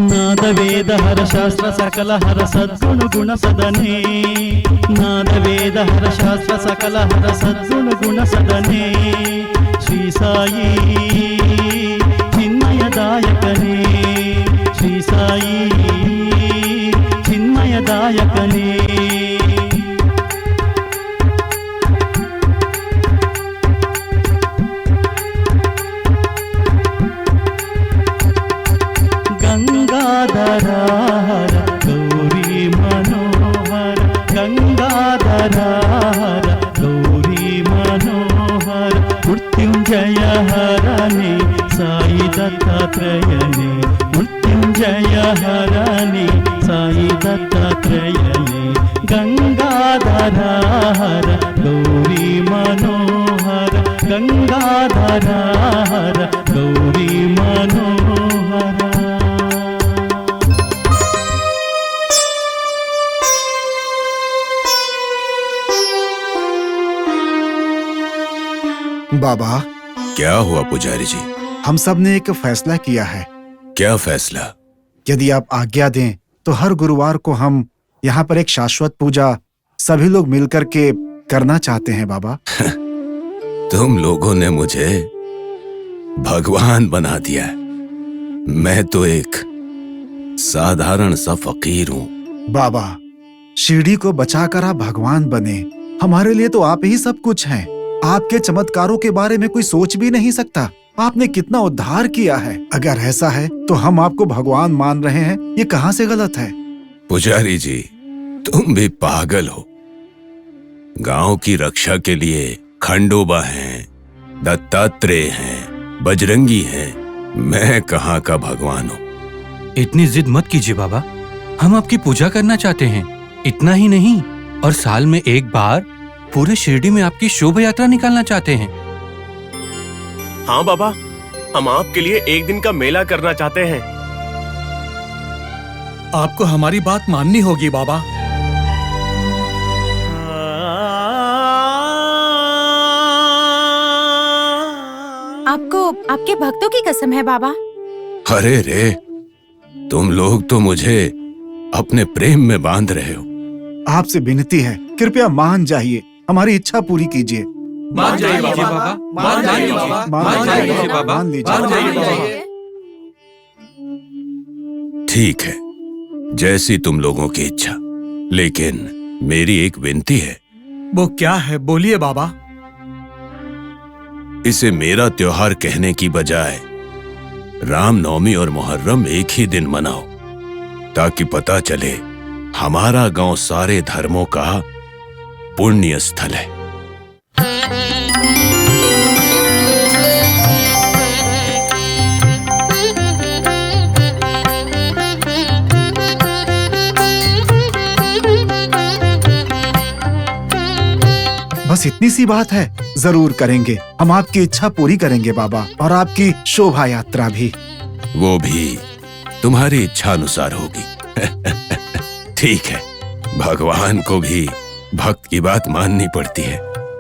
नाद वेद हर शास्त्र सकल हर सद्गुण गुण सदने नाद वेद हर शास्त्र सकल हर सद्गुण गुण सदने श्री साई चिन्मयदायकने श्री साई चिन्मयदायकने। गंगाधरार गौरी मनोहर गंगाधरार गौरी मनोहर मृत्युंजय हरणे साई दत्तात्रेयने मृत्युंजय हरणे साई दत्तात्रेयने गंगाधरार गौरी मनोहर गंगाधरार गौरी मनोहर। बाबा, क्या हुआ पुजारी जी? हम सब ने एक फैसला किया है। क्या फैसला? यदि आप आज्ञा दें तो हर गुरुवार को हम यहाँ पर एक शाश्वत पूजा सभी लोग मिलकर के करना चाहते हैं बाबा। तुम लोगों ने मुझे भगवान बना दिया है। मैं तो एक साधारण सा फकीर हूँ। बाबा, शिरडी को बचाकर आप भगवान बने। हमारे लिए तो आप ही सब कुछ हैं। आपके चमत्कारों के बारे में कोई सोच भी नहीं सकता। आपने कितना उद्धार किया है। अगर ऐसा है तो हम आपको भगवान मान रहे हैं, ये कहाँ से गलत है? पुजारी जी, तुम भी पागल हो। गांव की रक्षा के लिए खंडोबा हैं, दत्तात्रेय हैं, बजरंगी हैं। मैं कहाँ का भगवान हूँ? इतनी जिद मत कीजिए बाबा, हम आपकी पूजा करना चाहते हैं। इतना ही नहीं, और साल में एक बार पूरे शिरडी में आपकी शोभा यात्रा निकालना चाहते हैं। हाँ बाबा, हम आपके लिए एक दिन का मेला करना चाहते हैं। आपको हमारी बात माननी होगी बाबा। आपको आपके भक्तों की कसम है बाबा। अरे रे, तुम लोग तो मुझे अपने प्रेम में बांध रहे हो। आपसे विनती है, कृपया मान जाइए, हमारी इच्छा पूरी कीजिए। मान जाइए बाबा, मान जाइए बाबा, मान जाइए बाबा, मान लीजिए, मान जाइए बाबा। ठीक है, जैसी तुम लोगों की इच्छा, लेकिन मेरी एक विनती है। वो क्या है, बोलिए बाबा। इसे मेरा त्योहार कहने की बजाय रामनवमी और मुहर्रम एक ही दिन मनाओ, ताकि पता चले हमारा गांव सारे धर्मों का पुण्य स्थल है। बस बस इतनी सी बात है, जरूर करेंगे। हम आपकी इच्छा पूरी करेंगे बाबा, और आपकी शोभा यात्रा भी। वो भी तुम्हारी इच्छा अनुसार होगी। ठीक है, भगवान को भी भक्त की बात माननी पड़ती है।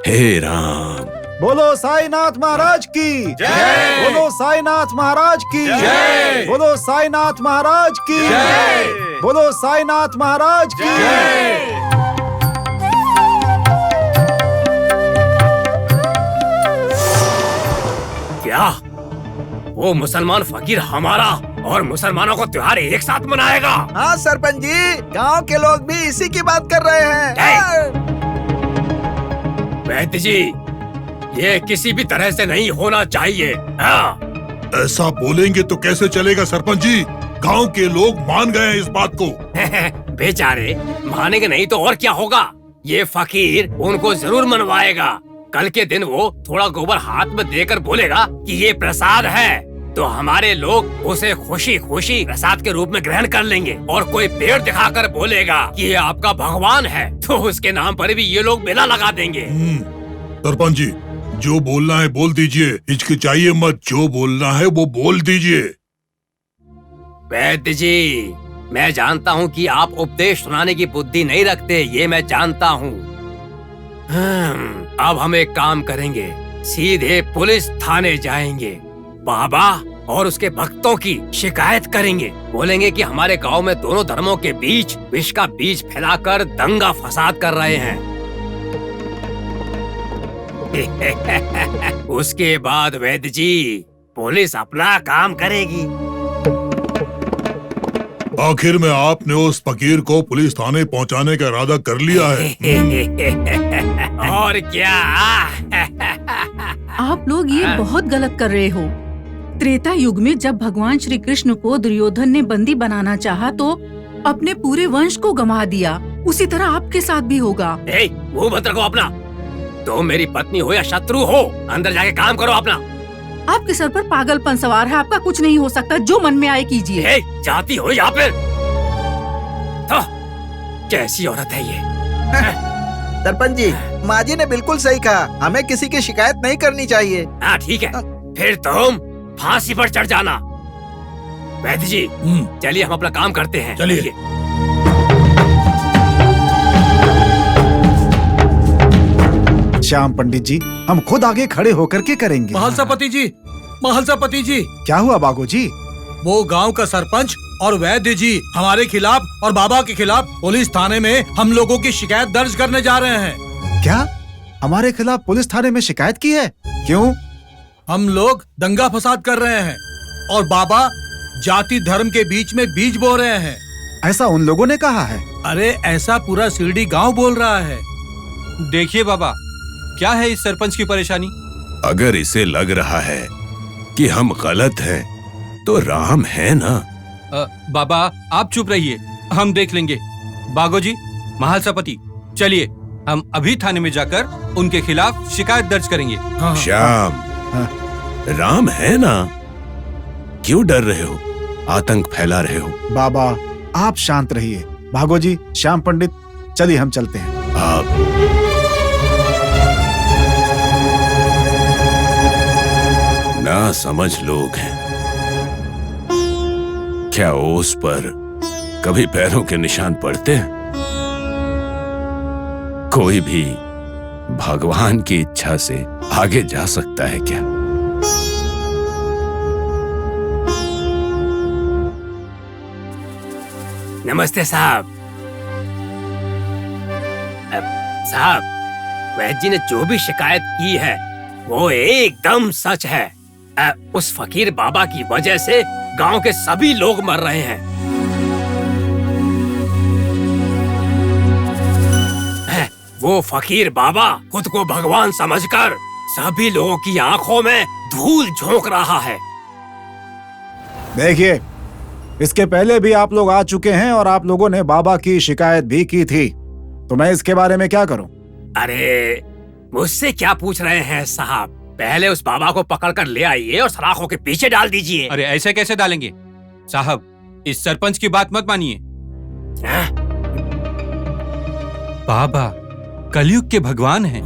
हे राम। बोलो साईनाथ महाराज की जय। बोलो साईनाथ महाराज की जय। बोलो साईनाथ महाराज की जय। बोलो साईनाथ महाराज की जय। क्या वो मुसलमान फकीर हमारा और मुसलमानों को त्योहार एक साथ मनाएगा? हाँ सरपंच जी, गांव के लोग भी इसी की बात कर रहे हैं। वैद्य जी, ये किसी भी तरह से नहीं होना चाहिए। हाँ। ऐसा बोलेंगे तो कैसे चलेगा सरपंच जी? गांव के लोग मान गए हैं इस बात को। बेचारे मानेंगे नहीं तो और क्या होगा? ये फकीर उनको जरूर मनवाएगा। कल के दिन वो थोड़ा गोबर हाथ में देकर बोलेगा कि ये प्रसाद है, तो हमारे लोग उसे खुशी खुशी प्रसाद के रूप में ग्रहण कर लेंगे। और कोई पेड़ दिखाकर बोलेगा कि ये आपका भगवान है, तो उसके नाम पर भी ये लोग मेला लगा देंगे। सरपंच जी, जो बोलना है बोल दीजिए, हिचकिचाइए मत। जो बोलना है वो बोल दीजिए। वैद्य जी, मैं जानता हूँ कि आप उपदेश सुनाने की बुद्धि नहीं रखते, ये मैं जानता हूँ। अब हम एक काम करेंगे, सीधे पुलिस थाने जाएंगे, बाबा और उसके भक्तों की शिकायत करेंगे। बोलेंगे कि हमारे गांव में दोनों धर्मों के बीच विष का बीज फैलाकर दंगा फसाद कर रहे हैं। उसके बाद वैद्य जी, पुलिस अपना काम करेगी। आखिर में आपने उस फकीर को पुलिस थाने पहुंचाने का इरादा कर लिया है। और क्या? आप लोग ये बहुत गलत कर रहे हो। त्रेता युग में जब भगवान श्री कृष्ण को दुर्योधन ने बंदी बनाना चाहा तो अपने पूरे वंश को गंवा दिया। उसी तरह आपके साथ भी होगा। वो मत रखो अपना। तो मेरी पत्नी हो या शत्रु हो, अंदर जाके काम करो अपना। आपके सर पर पागलपन सवार है, आपका कुछ नहीं हो सकता। जो मन में आए कीजिए। जाती हो यहाँ पे? तो कैसी औरत है ये? सरपंच जी, माँ जी ने बिल्कुल सही कहा, हमें किसी की शिकायत नहीं करनी चाहिए। हाँ ठीक है, फिर तुम फांसी पर चढ़ जाना। वैद्य जी, चलिए हम अपना काम करते हैं। चलिए। श्याम पंडित जी, हम खुद आगे खड़े होकर के करेंगे। महालसापति जी, महालसापति जी। क्या हुआ बागो जी? वो गांव का सरपंच और वैद्य जी हमारे खिलाफ और बाबा के खिलाफ पुलिस थाने में हम लोगों की शिकायत दर्ज करने जा रहे हैं। क्या हमारे खिलाफ पुलिस थाने में शिकायत की है? क्यों? हम लोग दंगा फसाद कर रहे हैं और बाबा जाति धर्म के बीच में बीज बो रहे हैं। ऐसा उन लोगों ने कहा है? अरे ऐसा पूरा शिरडी गांव बोल रहा है। देखिए बाबा, क्या है इस सरपंच की परेशानी? अगर इसे लग रहा है कि हम गलत हैं, तो राम है ना। बाबा आप चुप रहिए, हम देख लेंगे। बागो जी, महालसापति, चलिए हम अभी थाने में जाकर उनके खिलाफ शिकायत दर्ज करेंगे। श्याम, राम है ना, क्यों डर रहे हो, आतंक फैला रहे हो? बाबा आप शांत रहिए। भागो जी, श्याम पंडित, चलिए हम चलते हैं। आप ना समझ लोग हैं। क्या ओस पर कभी पैरों के निशान पड़ते हैं? कोई भी भगवान की इच्छा से आगे जा सकता है क्या? नमस्ते साहब। साहब, वैद्य जी ने जो भी शिकायत की है वो एकदम सच है। उस फकीर बाबा की वजह से गांव के सभी लोग मर रहे हैं। वो फकीर बाबा खुद को भगवान समझकर सभी लोगों की आंखों में धूल झोंक रहा है। देखिए, इसके पहले भी आप लोग आ चुके हैं और आप लोगों ने बाबा की शिकायत भी की थी, तो मैं इसके बारे में क्या करूं? अरे मुझसे क्या पूछ रहे हैं साहब? पहले उस बाबा को पकड़कर ले आइए और सलाखों के पीछे डाल दीजिए। अरे ऐसे कैसे डालेंगे साहब, इस सरपंच की बात मत मानिए। बाबा कलयुग के भगवान हैं।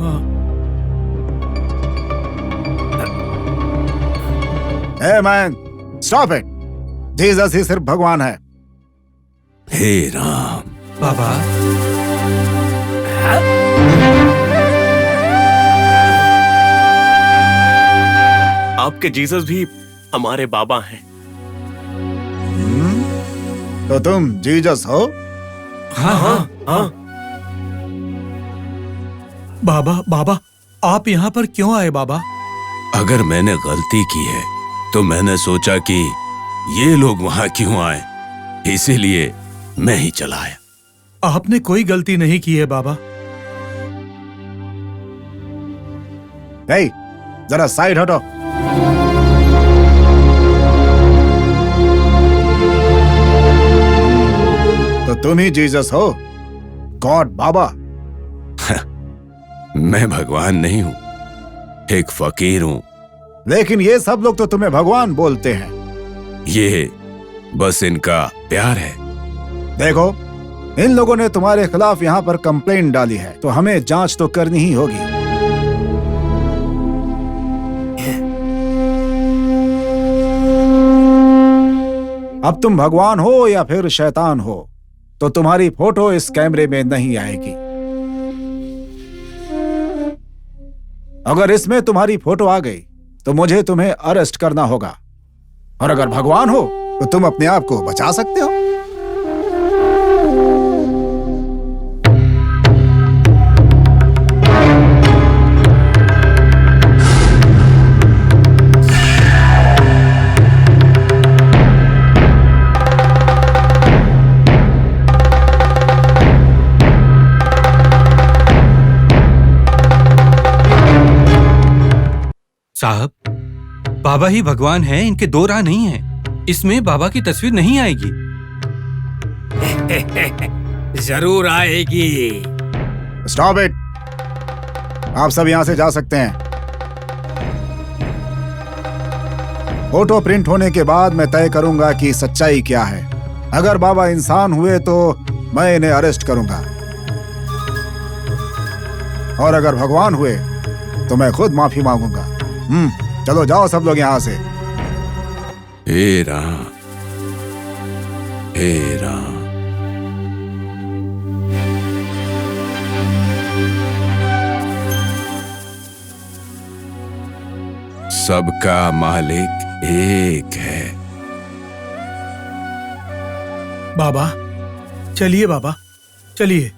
Hey man, stop it. Jesus ही सिर्फ भगवान है। हे राम। बाबा, आपके जीसस भी हमारे बाबा हैं। तो तुम जीसस हो? हाँ। बाबा, आप यहाँ पर क्यों आए बाबा? अगर मैंने गलती की है तो मैंने सोचा कि ये लोग वहां क्यों आए, इसीलिए मैं ही चला आया। आपने कोई गलती नहीं की है बाबा। हे, जरा साइड हटो। तो तुम ही जीसस हो? गॉड बाबा? मैं भगवान नहीं हूँ, एक फकीर हूँ। लेकिन ये सब लोग तो तुम्हें भगवान बोलते हैं। ये बस इनका प्यार है। देखो, इन लोगों ने तुम्हारे खिलाफ यहाँ पर कंप्लेंट डाली है, तो हमें जांच तो करनी ही होगी। अब तुम भगवान हो या फिर शैतान हो, तो तुम्हारी फोटो इस कैमरे में नहीं आएगी। अगर इसमें तुम्हारी फोटो आ गई तो मुझे तुम्हें अरेस्ट करना होगा। और अगर भगवान हो तो तुम अपने आप को बचा सकते हो। साहब, बाबा ही भगवान हैं, इनके दो राह नहीं हैं। इसमें बाबा की तस्वीर नहीं आएगी। जरूर आएगी। Stop it. आप सब यहां से जा सकते हैं। फोटो प्रिंट होने के बाद मैं तय करूंगा कि सच्चाई क्या है। अगर बाबा इंसान हुए तो मैं इन्हें अरेस्ट करूंगा, और अगर भगवान हुए तो मैं खुद माफी मांगूंगा। चलो जाओ सब लोग यहां से। हे राम, हे राम। सबका मालिक एक है। बाबा, चलिए बाबा, चलिए।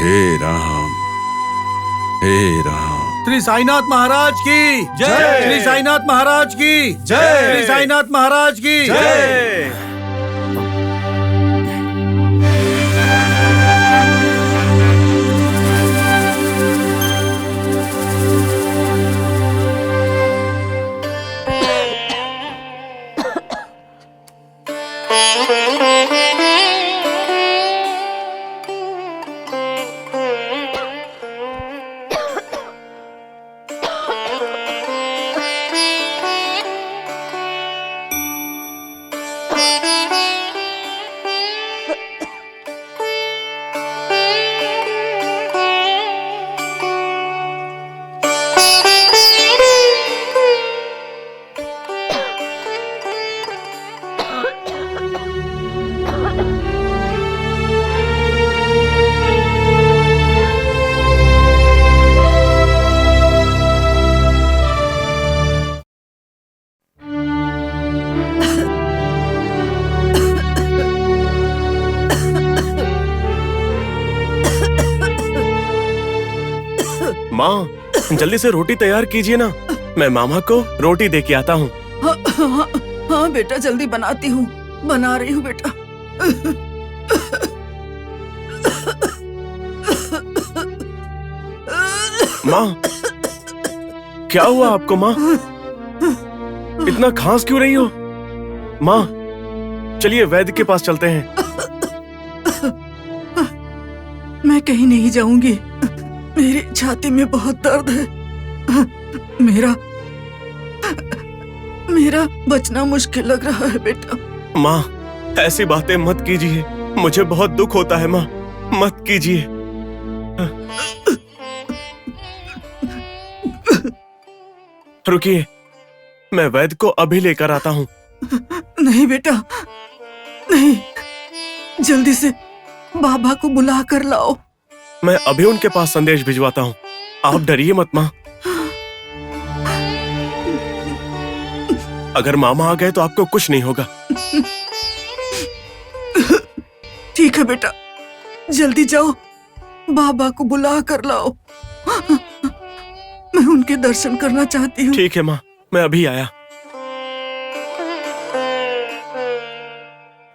हे राम, हे राम। श्री साईनाथ महाराज की जय। श्री साईनाथ महाराज की जय। श्री साईनाथ महाराज की जय। माँ, जल्दी से रोटी तैयार कीजिए ना, मैं मामा को रोटी दे के आता हूँ। हाँ बेटा, जल्दी बनाती हूँ, बना रही हूँ बेटा। माँ, क्या हुआ आपको माँ? इतना खांस क्यों रही हो? माँ, चलिए वैद्य के पास चलते हैं। मैं कहीं नहीं जाऊंगी, मेरी छाती में बहुत दर्द है। मेरा बचना मुश्किल लग रहा है बेटा। माँ, ऐसी बातें मत कीजिए, मुझे बहुत दुख होता है माँ, मत कीजिए। रुकिए, मैं वैद्य को अभी लेकर आता हूँ। नहीं बेटा, नहीं, जल्दी से बाबा को बुला कर लाओ। मैं अभी उनके पास संदेश भिजवाता हूँ, आप डरिए मत माँ। अगर मामा आ गए तो आपको कुछ नहीं होगा। ठीक है बेटा, जल्दी जाओ, बाबा को बुला कर लाओ। मैं उनके दर्शन करना चाहती हूँ। ठीक है माँ, मैं अभी आया।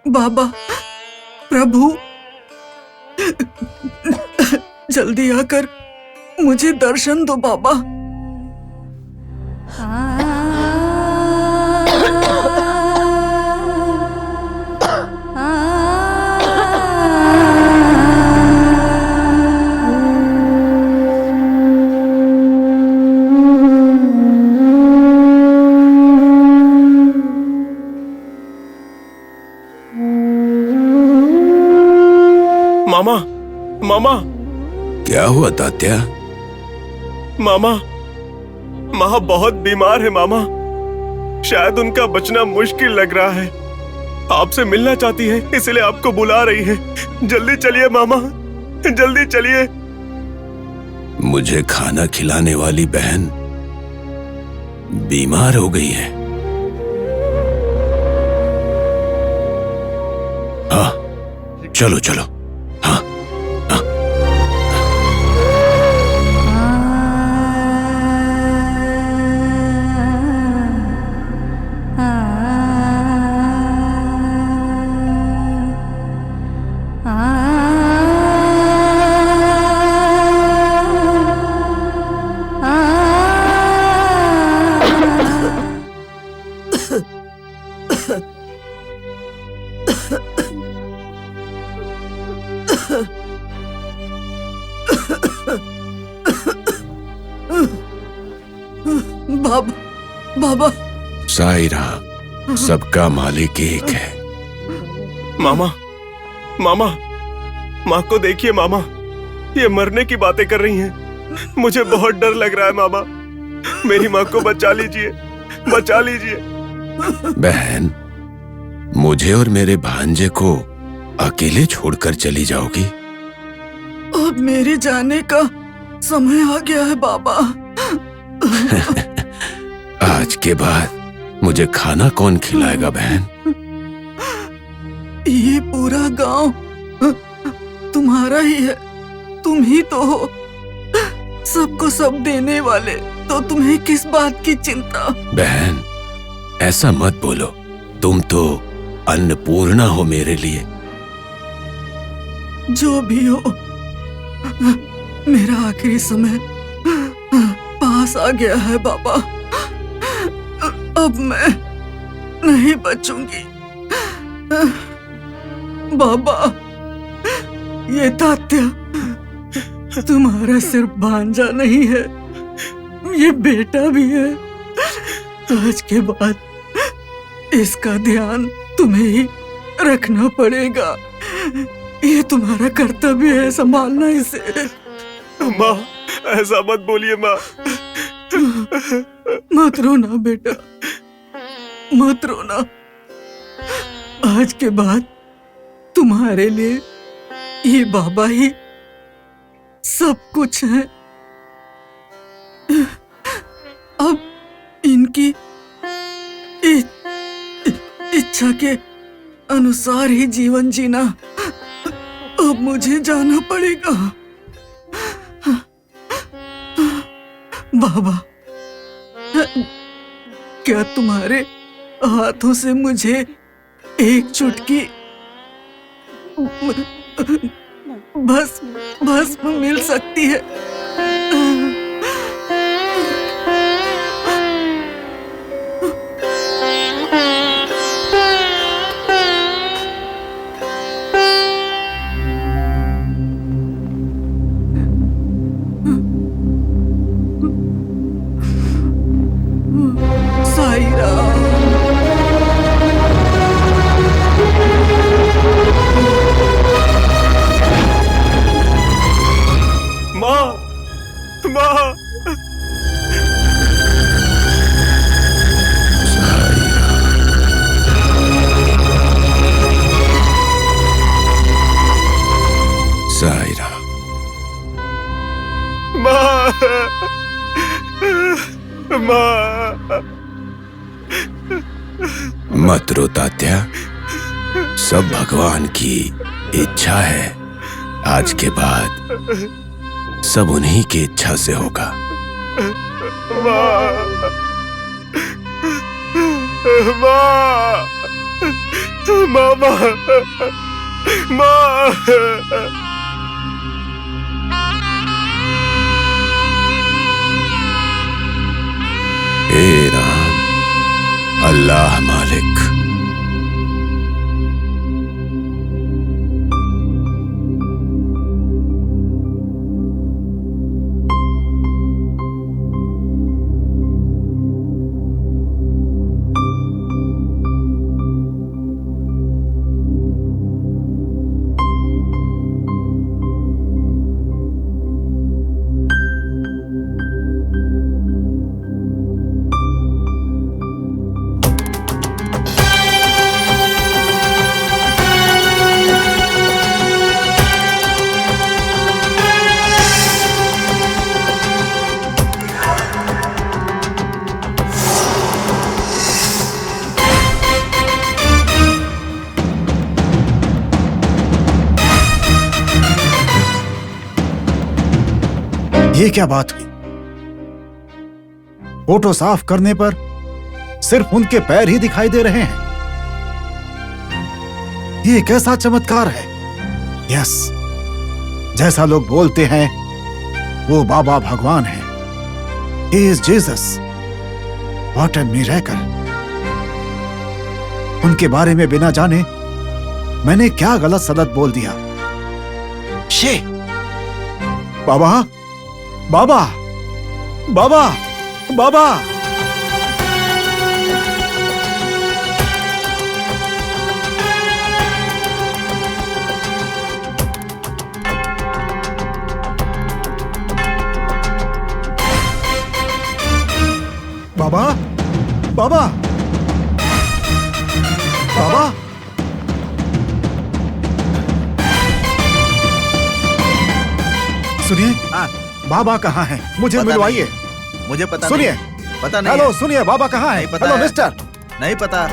बाबा, प्रभु, जल्दी आकर मुझे दर्शन दो बाबा। मामा, मामा, क्या हुआ तात्या? मामा, माँ बहुत बीमार है मामा। शायद उनका बचना मुश्किल लग रहा है। आपसे मिलना चाहती है, इसलिए आपको बुला रही है। जल्दी चलिए मामा, जल्दी चलिए। मुझे खाना खिलाने वाली बहन बीमार हो गई है। हाँ, चलो चलो। बाबा, बाबा। साईं राम, सबका मालिक एक है। मामा, मामा, माँ को देखिए मामा, ये मरने की बातें कर रही हैं। मुझे बहुत डर लग रहा है मामा, मेरी माँ को बचा लीजिए, बचा लीजिए। बहन, मुझे और मेरे भांजे को अकेले छोड़कर चली जाओगी? अब मेरे जाने का समय आ गया है बाबा। आज के बाद मुझे खाना कौन खिलाएगा बहन? ये पूरा गांव तुम्हारा ही है, तुम ही तो हो। सबको सब देने वाले, तो तुम्हें किस बात की चिंता? बहन, ऐसा मत बोलो, तुम तो अन्नपूर्णा हो मेरे लिए। जो भी हो, मेरा आखिरी समय पास आ गया है बाबा। अब मैं नहीं बचूंगी। बाबा, ये तात्या तुम्हारा सिर्फ भांजा नहीं है, ये बेटा भी है। आज के बाद इसका ध्यान तुम्हें ही रखना पड़ेगा। ये तुम्हारा कर्तव्य है, संभालना इसे। माँ, ऐसा मत बोलिए माँ। मत रोना बेटा, मत रोना। आज के बाद तुम्हारे लिए ये बाबा ही सब कुछ है। अब इनकी इच्छा के अनुसार ही जीवन जीना अब मुझे जाना पड़ेगा। बाबा, क्या तुम्हारे हाथों से मुझे एक चुटकी भस्म मिल सकती है? मत रो तात्या, सब भगवान की इच्छा है। आज के बाद सब उन्हीं की इच्छा से होगा। माँ, माँ, मामा, माँ। हे राम, अल्लाह मालिक। ये क्या बात हुई? फोटो साफ करने पर सिर्फ उनके पैर ही दिखाई दे रहे हैं। ये कैसा चमत्कार है? यस, जैसा लोग बोलते हैं वो बाबा भगवान है। He is Jesus. What a miracle. उनके बारे में बिना जाने मैंने क्या गलत सलत बोल दिया। शे! बाबा, बाबा, बाबा, बाबा। बाबा, बाबा, बाबा। सुनिए, बाबा कहाँ हैं? मुझे मिलवाइए। मुझे पता सुनिए, नहीं। पता नहीं। हेलो, सुनिए, बाबा कहाँ हैं? Hello mister. नहीं पता।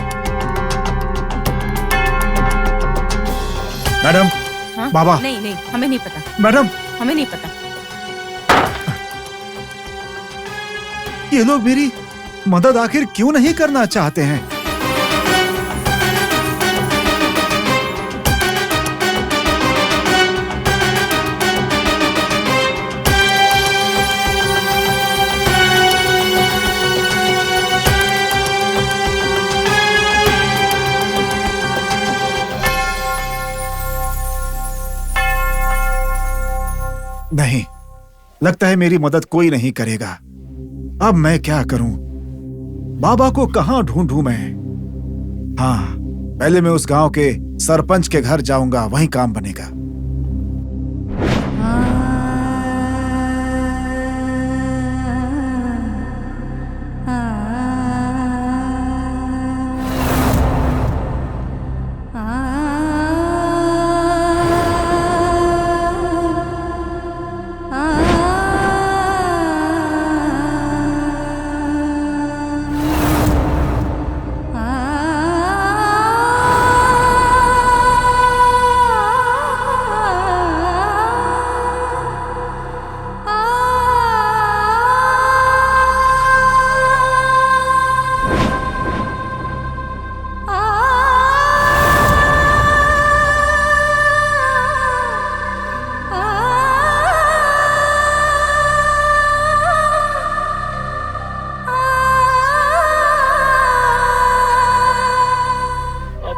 मैडम, हाँ? बाबा। नहीं नहीं, हमें नहीं पता। मैडम, हमें नहीं पता। ये लोग मेरी मदद आखिर क्यों नहीं करना चाहते हैं? नहीं, लगता है मेरी मदद कोई नहीं करेगा। अब मैं क्या करूं? बाबा को कहां ढूंढूं मैं? हाँ, पहले मैं उस गांव के सरपंच के घर जाऊंगा, वहीं काम बनेगा।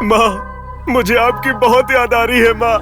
माँ, मुझे आपकी बहुत याद आ रही है माँ।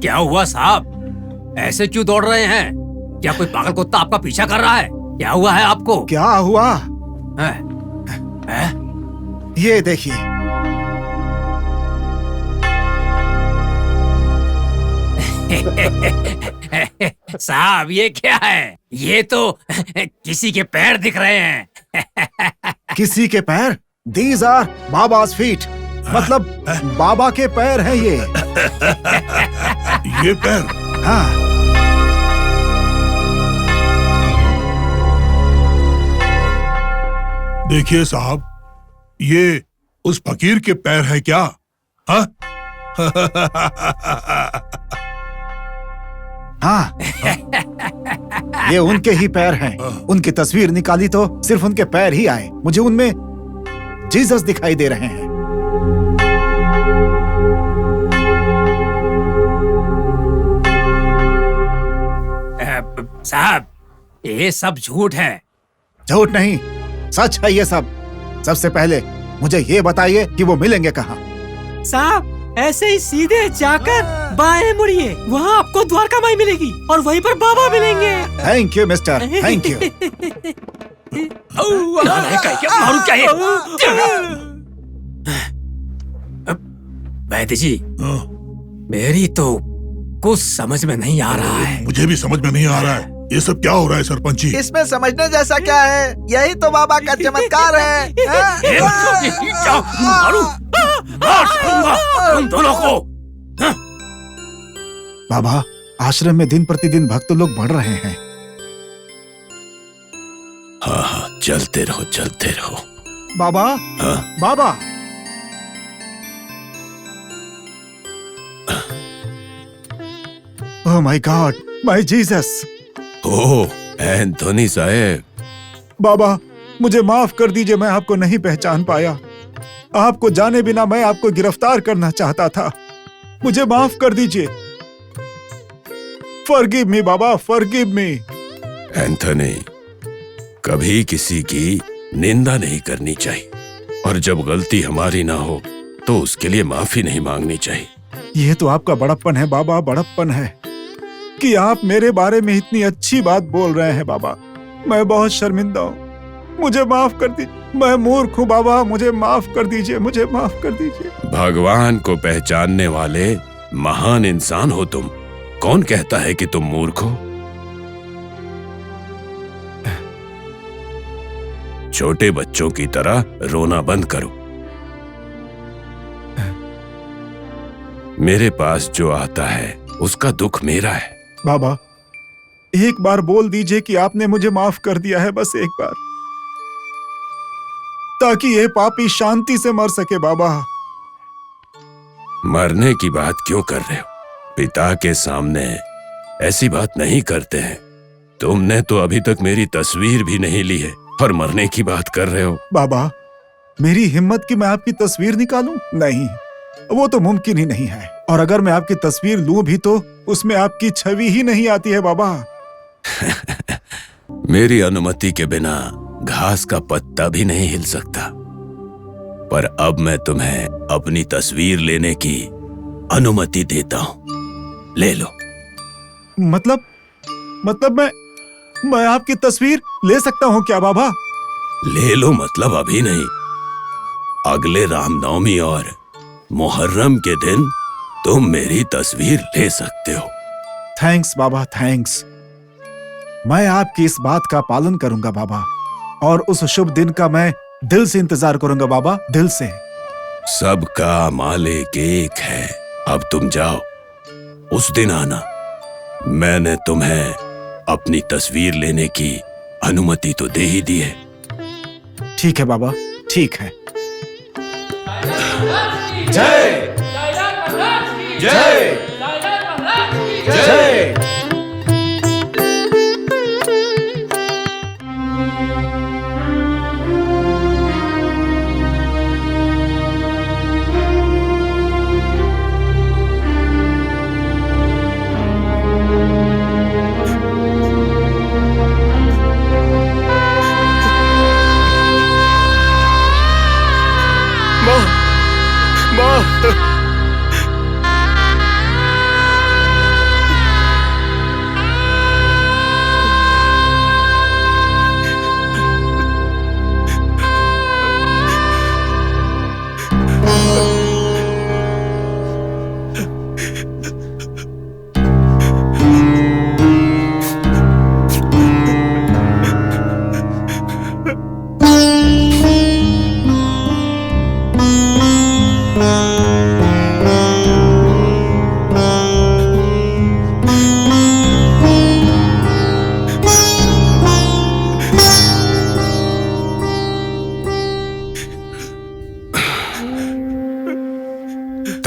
क्या हुआ साहब? ऐसे क्यों दौड़ रहे हैं? क्या कोई पागल कुत्ता आपका पीछा कर रहा है? क्या हुआ है आपको? क्या हुआ? ये देखिए। साहब ये क्या है? ये तो किसी के पैर दिख रहे हैं। किसी के पैर? These are बाबा's feet। मतलब बाबा के पैर हैं ये। ये पैर? हाँ। देखिए साहब, ये उस फकीर के पैर है क्या? हाँ? हाँ, ये उनके ही पैर हैं। उनकी तस्वीर निकाली तो सिर्फ उनके पैर ही आए। मुझे उनमें जीसस दिखाई दे रहे हैं। साहब ये सब झूठ है। झूठ नहीं, सच है ये सब। सबसे पहले मुझे ये बताइए कि वो मिलेंगे कहाँ? साहब ऐसे ही सीधे जाकर बाएं मुड़िए, वहाँ आपको द्वारका माई मिलेगी और वहीं पर बाबा मिलेंगे। Thank you mister, thank you. मारू क्या है? वैद्य जी, मेरी तो कुछ समझ में नहीं आ रहा है। मुझे भी समझ में नहीं आ रहा है। ये सब क्या हो रहा है सरपंच जी? इसमें समझने जैसा क्या है? यही तो बाबा का चमत्कार है। तुम दोनों को। बाबा, आश्रम में दिन प्रतिदिन भक्त लोग बढ़ रहे हैं। हाँ हाँ, चलते रहो चलते रहो। बाबा, हाँ? बाबा। Oh my God, my Jesus. Oh Anthony साहब। बाबा, मुझे माफ कर दीजिए, मैं आपको नहीं पहचान पाया। आपको जाने बिना मैं आपको गिरफ्तार करना चाहता था। मुझे माफ कर दीजिए। फॉरगिव मी बाबा, फॉरगिव मी। एंथोनी, कभी किसी की निंदा नहीं करनी चाहिए, और जब गलती हमारी ना हो तो उसके लिए माफी नहीं मांगनी चाहिए। यह तो आपका बड़प्पन है बाबा, बड़प्पन है कि आप मेरे बारे में इतनी अच्छी बात बोल रहे हैं। बाबा, मैं बहुत शर्मिंदा हूँ, मुझे माफ कर दीजिए। मैं मूर्ख हूँ बाबा, मुझे माफ कर दीजिए, मुझे माफ कर दीजिए। भगवान को पहचानने वाले महान इंसान हो तुम। कौन कहता है कि तुम मूर्ख हो? छोटे बच्चों की तरह रोना बंद करो। मेरे पास जो आता है उसका दुख मेरा है। बाबा, एक बार बोल दीजिए कि आपने मुझे माफ कर दिया है, बस एक बार, ताकि ये पापी शांति से मर सके। बाबा, मरने की बात क्यों कर रहे हो? पिता के सामने ऐसी बात नहीं करते हैं। तुमने तो अभी तक मेरी तस्वीर भी नहीं ली है और मरने की बात कर रहे हो। बाबा, मेरी हिम्मत कि मैं आपकी तस्वीर निकालूं? नहीं, वो तो मुमकिन ही नहीं है। और अगर मैं आपकी तस्वीर लूं भी तो उसमें आपकी छवि ही नहीं आती है बाबा। मेरी अनुमति के बिना घास का पत्ता भी नहीं हिल सकता। पर अब मैं तुम्हें अपनी तस्वीर लेने की अनुमति देता हूं। ले लो। मतलब मैं आपकी तस्वीर ले सकता हूं क्या बाबा? ले लो मतलब अभी नहीं, अगले रामनवमी और मुहर्रम के दिन तुम मेरी तस्वीर ले सकते हो। थैंक्स बाबा, थैंक्स। मैं आपकी इस बात का पालन करूंगा बाबा, और उस शुभ दिन का मैं दिल से इंतजार करूंगा बाबा, दिल से। सबका मालिक एक है। अब तुम जाओ, उस दिन आना। मैंने तुम्हें अपनी तस्वीर लेने की अनुमति तो दे ही दी है। ठीक है बाबा, ठीक है। जय जय जय।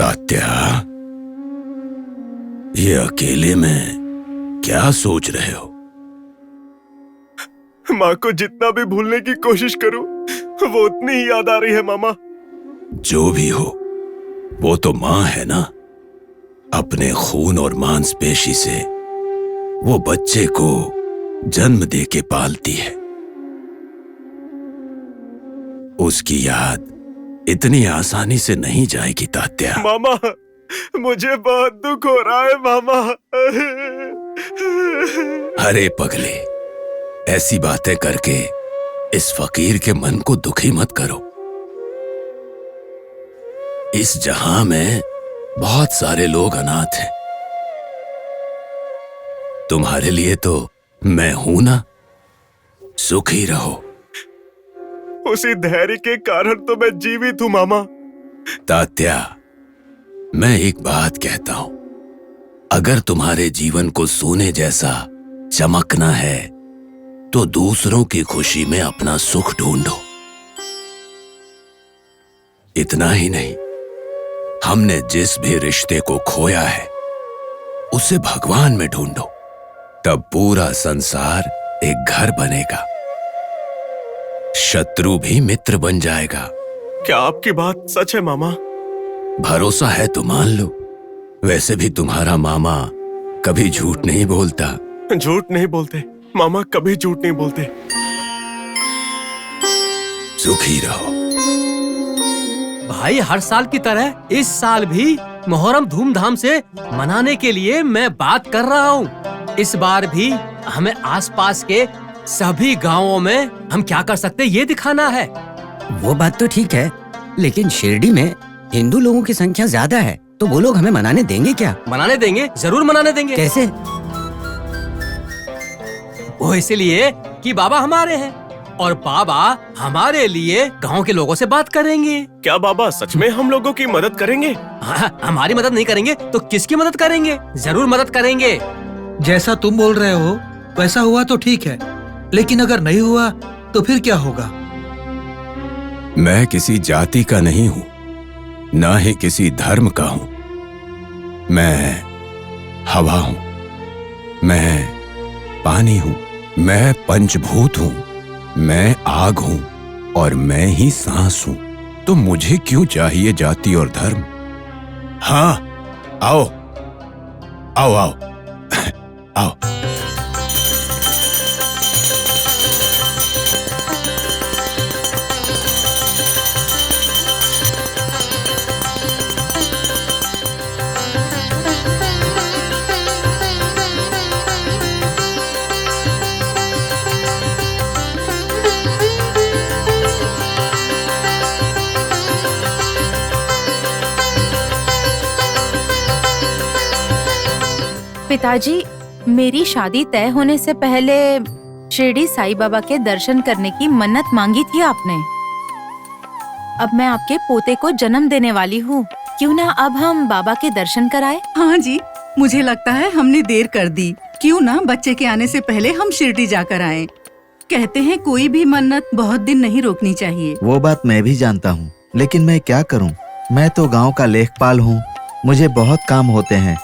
तात्या, ये अकेले में क्या सोच रहे हो? माँ को जितना भी भूलने की कोशिश करूं, वो उतनी ही याद आ रही है मामा। जो भी हो, वो तो माँ है ना। अपने खून और मांसपेशी से वो बच्चे को जन्म दे के पालती है। उसकी याद इतनी आसानी से नहीं जाएगी तात्या। मामा, मुझे बहुत दुख हो रहा है मामा। अरे पगले, ऐसी बातें करके इस फकीर के मन को दुखी मत करो। इस जहां में बहुत सारे लोग अनाथ हैं। तुम्हारे लिए तो मैं हूं ना। सुखी रहो। उसी धैर्य के कारण तो मैं जीवित हूं मामा। तात्या, मैं एक बात कहता हूं, अगर तुम्हारे जीवन को सोने जैसा चमकना है तो दूसरों की खुशी में अपना सुख ढूंढो। इतना ही नहीं, हमने जिस भी रिश्ते को खोया है उसे भगवान में ढूंढो, तब पूरा संसार एक घर बनेगा। शत्रु भी मित्र बन जाएगा। क्या आपकी बात सच है मामा? भरोसा है तो मान लो। वैसे भी तुम्हारा मामा कभी झूठ नहीं बोलता। झूठ नहीं बोलते मामा, कभी झूठ नहीं बोलते। सुखी रहो। भाई, हर साल की तरह इस साल भी मुहर्रम धूमधाम से मनाने के लिए मैं बात कर रहा हूँ। इस बार भी हमें आसपास के सभी गांवों में हम क्या कर सकते ये दिखाना है। वो बात तो ठीक है, लेकिन शिरडी में हिंदू लोगों की संख्या ज्यादा है, तो वो लोग हमें मनाने देंगे क्या? मनाने देंगे, जरूर मनाने देंगे। कैसे? वो इसलिए कि बाबा हमारे हैं और बाबा हमारे लिए गांव के लोगों से बात करेंगे। क्या बाबा सच में हम लोगों की मदद करेंगे? हाँ, हमारी मदद नहीं करेंगे तो किसकी मदद करेंगे? जरूर मदद करेंगे। जैसा तुम बोल रहे हो वैसा हुआ तो ठीक है, लेकिन अगर नहीं हुआ तो फिर क्या होगा? मैं किसी जाति का नहीं हूं, ना ही किसी धर्म का हूं। मैं हवा हूं, मैं पानी हूं, मैं पंचभूत हूं, मैं आग हूं और मैं ही सांस हूं। तो मुझे क्यों चाहिए जाति और धर्म? हाँ, आओ आओ आओ आओ। पिताजी, मेरी शादी तय होने से पहले शिरडी साईं बाबा के दर्शन करने की मन्नत मांगी थी आपने। अब मैं आपके पोते को जन्म देने वाली हूँ, क्यों ना अब हम बाबा के दर्शन कराएं? हाँ जी, मुझे लगता है हमने देर कर दी। क्यों ना बच्चे के आने से पहले हम शिरडी जाकर आएं। कहते हैं कोई भी मन्नत बहुत दिन नहीं रोकनी चाहिए। वो बात मैं भी जानता हूँ, लेकिन मैं क्या करूँ? मैं तो गांव का लेखपाल हूँ, मुझे बहुत काम होते हैं।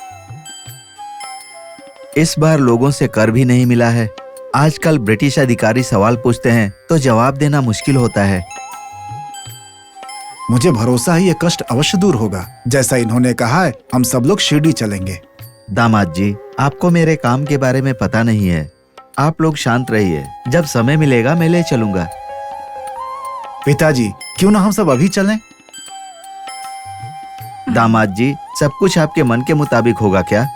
इस बार लोगों से कर भी नहीं मिला है। आजकल ब्रिटिश अधिकारी सवाल पूछते हैं तो जवाब देना मुश्किल होता है। मुझे भरोसा है ये कष्ट अवश्य दूर होगा। जैसा इन्होंने कहा है, हम सब लोग शिरडी चलेंगे। दामाद जी, आपको मेरे काम के बारे में पता नहीं है। आप लोग शांत रहिए, जब समय मिलेगा मैं ले चलूंगा। पिताजी, क्यों ना हम सब अभी चलें? दामाद जी, सब कुछ आपके मन के मुताबिक होगा क्या?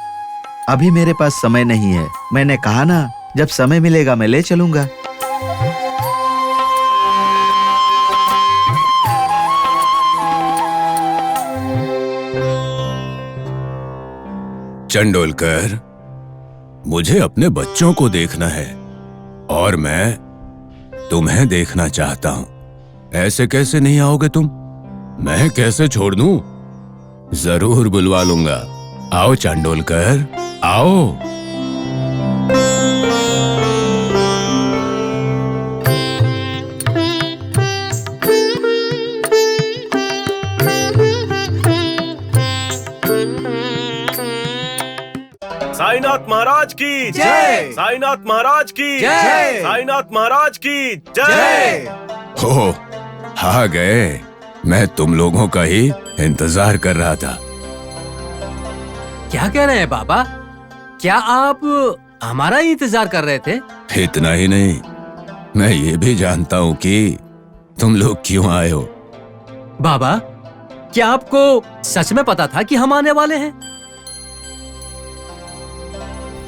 अभी मेरे पास समय नहीं है। मैंने कहा ना, जब समय मिलेगा मैं ले चलूंगा। चंडोलकर, मुझे अपने बच्चों को देखना है और मैं तुम्हें देखना चाहता हूं। ऐसे कैसे नहीं आओगे तुम? मैं कैसे छोड़ दूं? जरूर बुलवा लूंगा। आओ चांडोलकर, आओ। साईनाथ महाराज की जय। साईनाथ महाराज की जय। साईनाथ महाराज की जय। हो, आ गए। मैं तुम लोगों का ही इंतजार कर रहा था। क्या कह रहे हैं बाबा? क्या आप हमारा ही इंतजार कर रहे थे? इतना ही नहीं, मैं ये भी जानता हूँ कि तुम लोग क्यों आए हो। बाबा, क्या आपको सच में पता था कि हम आने वाले हैं?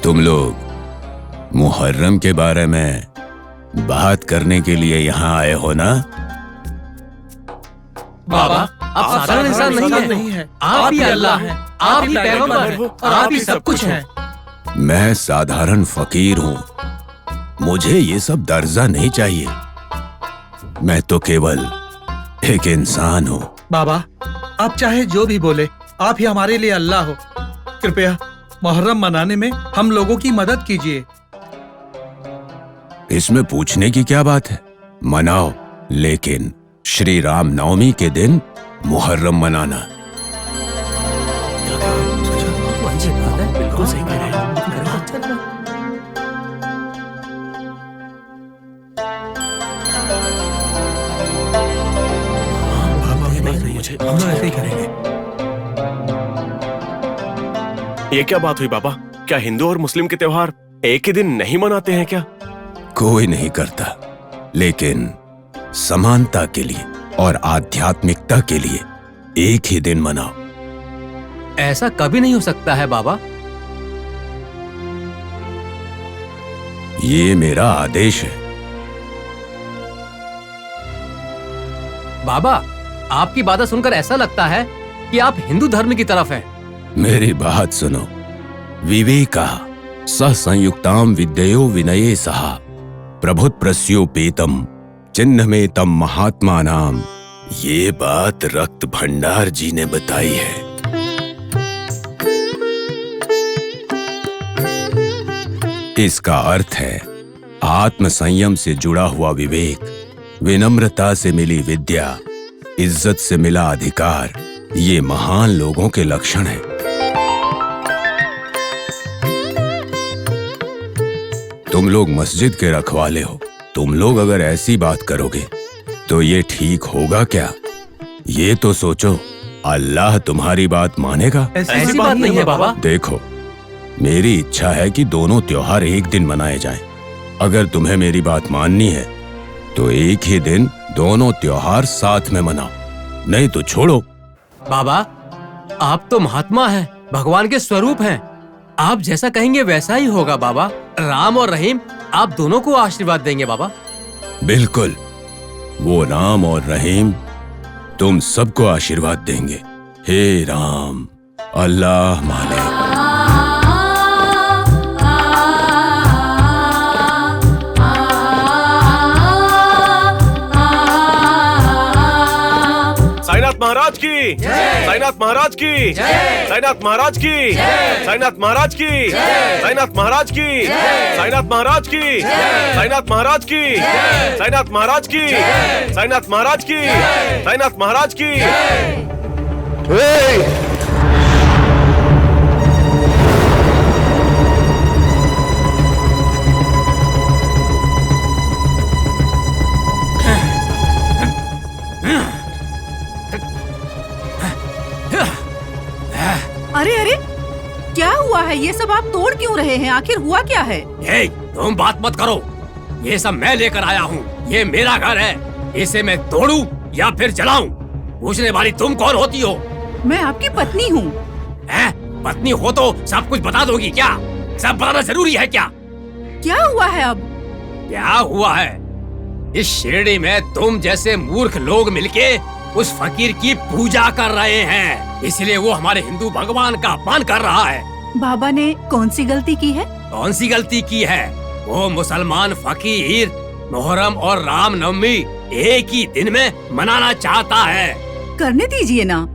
तुम लोग मुहर्रम के बारे में बात करने के लिए यहाँ आए हो ना? बाबा, आप साधारण इंसान नहीं है। आप ही अल्लाह हैं, आप ही पैगंबर हैं और आप ही सब कुछ हैं। मैं साधारण फकीर हूँ, मुझे ये सब दर्जा नहीं चाहिए। मैं तो केवल एक इंसान हूँ। बाबा, आप चाहे जो भी बोले, आप ही हमारे लिए अल्लाह हो। कृपया मुहर्रम मनाने में हम लोगों की मदद कीजिए। इसमें पूछने की क्या बात है, मनाओ, लेकिन श्री राम नवमी के दिन मुहर्रम मनाना। बिल्कुल सही कह रहे हैं। हम लोग ऐसे ही करेंगे। ये क्या बात हुई बाबा? क्या हिंदू और मुस्लिम के त्योहार एक ही दिन नहीं मनाते हैं क्या? कोई नहीं करता, लेकिन समानता के लिए और आध्यात्मिकता के लिए एक ही दिन मनाओ। ऐसा कभी नहीं हो सकता है बाबा। ये मेरा आदेश है। बाबा, आपकी बातें सुनकर ऐसा लगता है कि आप हिंदू धर्म की तरफ हैं। मेरी बात सुनो। विवेका स संयुक्ताम विद्ययो विनये सहा प्रभुत प्रस्योपेतम चिन्ह में तम महात्मा नाम। ये बात रक्त भंडार जी ने बताई है। इसका अर्थ है आत्म संयम से जुड़ा हुआ विवेक, विनम्रता से मिली विद्या, इज्जत से मिला अधिकार, ये महान लोगों के लक्षण हैं। तुम लोग मस्जिद के रखवाले हो, तुम लोग अगर ऐसी बात करोगे तो ये ठीक होगा क्या? ये तो सोचो, अल्लाह तुम्हारी बात मानेगा? ऐसी बात नहीं है बाबा। देखो, मेरी इच्छा है कि दोनों त्योहार एक दिन मनाए जाएं। अगर तुम्हें मेरी बात माननी है तो एक ही दिन दोनों त्योहार साथ में मनाओ, नहीं तो छोड़ो। बाबा, आप तो महात्मा हैं, भगवान के स्वरूप हैं। आप जैसा कहेंगे वैसा ही होगा बाबा। राम और रहीम आप दोनों को आशीर्वाद देंगे बाबा। बिल्कुल, वो राम और रहीम तुम सबको आशीर्वाद देंगे। हे राम, अल्लाह मालिक। साईनाथ महाराज की, साईनाथ महाराज की, साईनाथ महाराज की, साईनाथ महाराज की, साईनाथ महाराज की, साईनाथ महाराज की, साईनाथ महाराज की, साईनाथ महाराज की, साईनाथ महाराज की, साईनाथ महाराज की। अरे अरे, क्या हुआ है? ये सब आप तोड़ क्यों रहे हैं? आखिर हुआ क्या है? तुम बात मत करो, ये सब मैं लेकर आया हूँ। ये मेरा घर है, इसे मैं तोड़ूं या फिर जलाऊं? पूछने वाली तुम कौन होती हो? मैं आपकी पत्नी हूँ। पत्नी हो तो सब कुछ बता दोगी क्या? सब बताना जरूरी है क्या? क्या हुआ है अब? क्या हुआ है? इस शिरडी में तुम जैसे मूर्ख लोग मिलके उस फकीर की पूजा कर रहे हैं, इसलिए वो हमारे हिंदू भगवान का अपमान कर रहा है। बाबा ने कौन सी गलती की है? कौन सी गलती की है? वो मुसलमान फकीर मुहर्रम और रामनवमी एक ही दिन में मनाना चाहता है। करने दीजिए ना,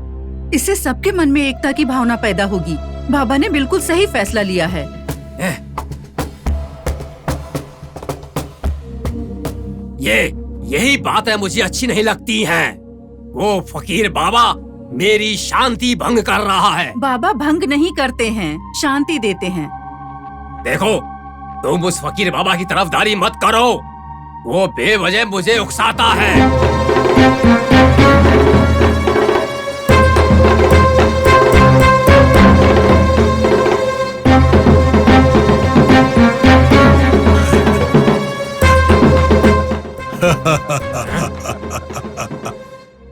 इससे सबके मन में एकता की भावना पैदा होगी। बाबा ने बिल्कुल सही फैसला लिया है। यही बातें मुझे अच्छी नहीं लगती हैं। वो फकीर बाबा मेरी शांति भंग कर रहा है। बाबा भंग नहीं करते हैं, शांति देते हैं। देखो, तुम उस फकीर बाबा की तरफदारी मत करो, वो बेवजह मुझे उकसाता है।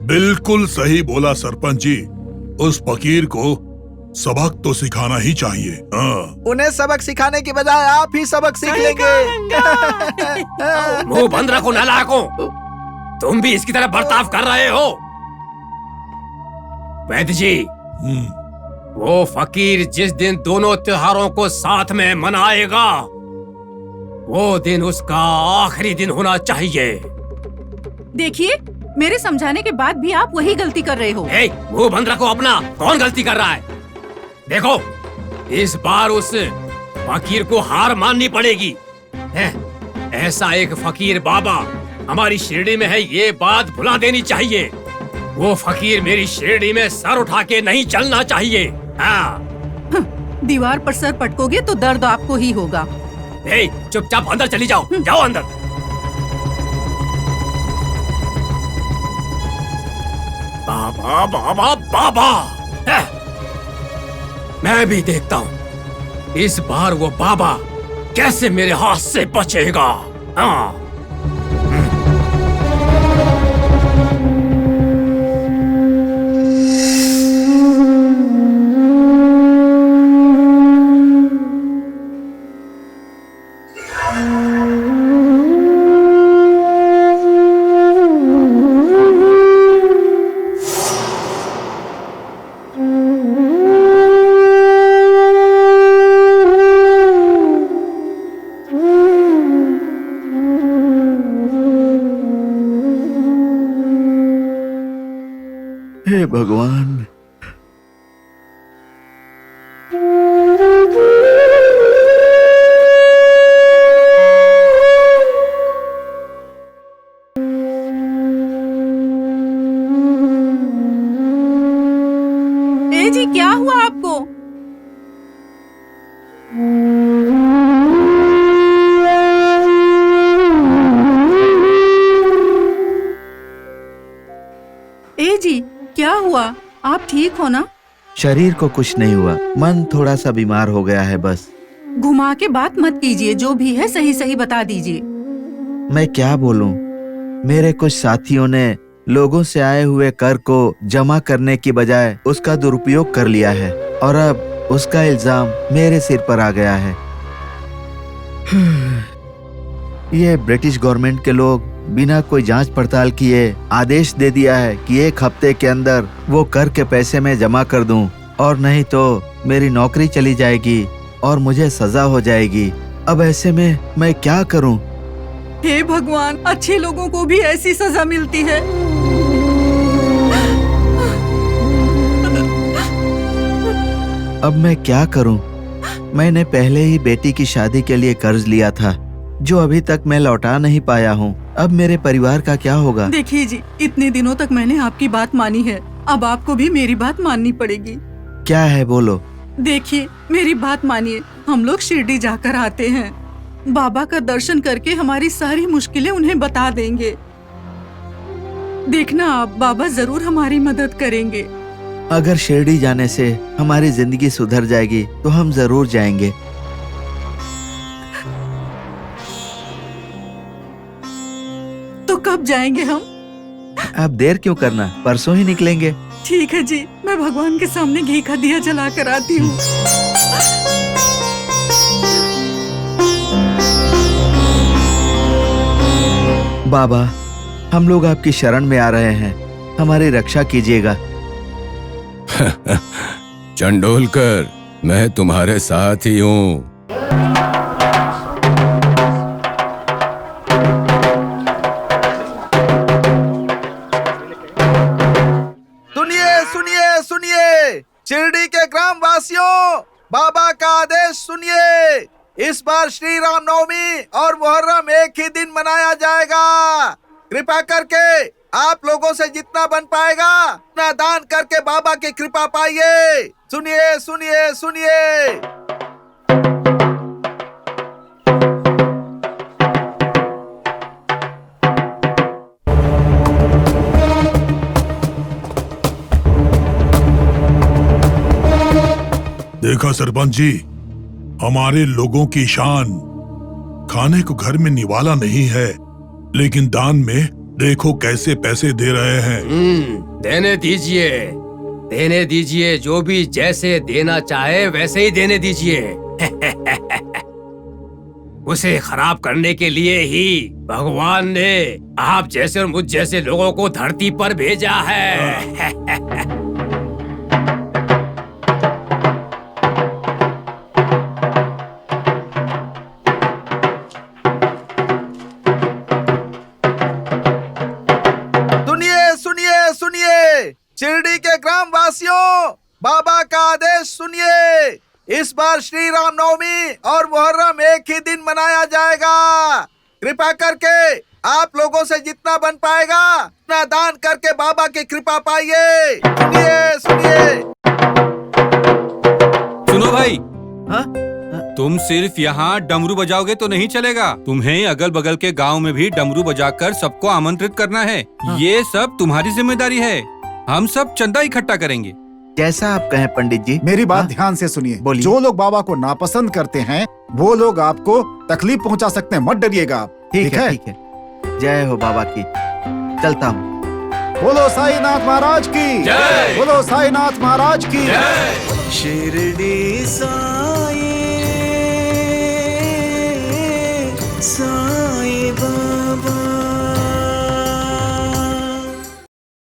बिल्कुल सही बोला सरपंच जी। उस फकीर को सबक तो सिखाना ही चाहिए। हाँ। उन्हें सबक सिखाने की बजाय आप ही सबक सीख लेंगे। मुंह बंद रखो नालायकों, तुम भी इसकी तरह बर्ताव कर रहे हो। वैद्य जी, वो फकीर जिस दिन दोनों त्योहारों को साथ में मनाएगा, वो दिन उसका आखिरी दिन होना चाहिए। देखिए, मेरे समझाने के बाद भी आप वही गलती कर रहे हो। मुंह बंद रखो अपना। कौन गलती कर रहा है? देखो, इस बार उस फकीर को हार माननी पड़ेगी। ऐसा एक फकीर बाबा हमारी शिरडी में है, ये बात भुला देनी चाहिए। वो फकीर मेरी शिरडी में सर उठा के नहीं चलना चाहिए। दीवार पर सर पटकोगे तो दर्द आपको ही होगा। चुपचाप अंदर चली जाओ। जाओ अंदर। बाबा बाबा बाबा, मैं भी देखता हूँ इस बार वो बाबा कैसे मेरे हाथ से बचेगा। हाँ। हे भगवान, ए जी, क्या हुआ आपको? ए जी, क्या हुआ? आप ठीक हो ना? शरीर को कुछ नहीं हुआ, मन थोड़ा सा बीमार हो गया है बस। घुमा के बात मत कीजिए, जो भी है सही सही बता दीजिए। मैं क्या बोलूं? मेरे कुछ साथियों ने लोगों से आए हुए कर को जमा करने की बजाय उसका दुरुपयोग कर लिया है और अब उसका इल्जाम मेरे सिर पर आ गया है। ये ब्रिटिश गवर्नमेंट के लोग बिना कोई जांच पड़ताल किए आदेश दे दिया है कि 1 हफ्ते के अंदर वो कर के पैसे में जमा कर दूं, और नहीं तो मेरी नौकरी चली जाएगी और मुझे सजा हो जाएगी। अब ऐसे में मैं क्या करूं? हे भगवान, अच्छे लोगों को भी ऐसी सजा मिलती है। अब मैं क्या करूं? मैंने पहले ही बेटी की शादी के लिए कर्ज लिया था, जो अभी तक मैं लौटा नहीं पाया हूं। अब मेरे परिवार का क्या होगा? देखिए जी, इतने दिनों तक मैंने आपकी बात मानी है, अब आपको भी मेरी बात माननी पड़ेगी। क्या है, बोलो। देखिए, मेरी बात मानिए, हम लोग शिरडी जाकर आते हैं। बाबा का दर्शन करके हमारी सारी मुश्किलें उन्हें बता देंगे। देखना आप, बाबा जरूर हमारी मदद करेंगे। अगर शिरडी जाने से हमारी जिंदगी सुधर जाएगी तो हम जरूर जाएंगे। तो कब जाएंगे हम? अब देर क्यों करना, परसों ही निकलेंगे। ठीक है जी, मैं भगवान के सामने घी का दिया जला कर आती हूँ। बाबा, हम लोग आपकी शरण में आ रहे हैं, हमारी रक्षा कीजिएगा। चंडोलकर, मैं तुम्हारे साथ ही हूँ। सुनिए सुनिए सुनिए, शिरडी के ग्राम वासियों, बाबा का आदेश सुनिए। इस बार श्री राम नवमी और मुहर्रम एक ही दिन मनाया जाएगा। कृपा करके आप लोगों से जितना बन पाएगा उतना दान करके बाबा की कृपा पाइए। सुनिए सुनिए सुनिए। देखा सरपंच जी, हमारे लोगों की शान खाने को घर में निवाला नहीं है, लेकिन दान में देखो कैसे पैसे दे रहे हैं। देने दीजिए, देने दीजिए, जो भी जैसे देना चाहे वैसे ही देने दीजिए। उसे खराब करने के लिए ही भगवान ने आप जैसे और मुझ जैसे लोगों को धरती पर भेजा है। शिरडी के ग्राम वासियों, बाबा का आदेश सुनिए। इस बार श्री राम नवमी और मुहर्रम एक ही दिन मनाया जाएगा। कृपा करके आप लोगों से जितना बन पाएगा उतना दान करके बाबा की कृपा पाइए। सुनिए सुनिए। सुनो भाई, तुम सिर्फ यहाँ डमरू बजाओगे तो नहीं चलेगा। तुम्हें अगल बगल के गांव में भी डमरू बजाकर सबको आमंत्रित करना है। ये सब तुम्हारी जिम्मेदारी है। हम सब चंदा इकट्ठा करेंगे। जैसा आप कहें पंडित जी। मेरी बात ध्यान से सुनिए। जो लोग बाबा को नापसंद करते हैं वो लोग आपको तकलीफ पहुंचा सकते हैं, मत डरिएगा आप। ठीक है, ठीक है। जय हो बाबा की। चलता हूँ। बोलो साईनाथ महाराज की जय। बोलो साईनाथ महाराज की जय। शिरडी सा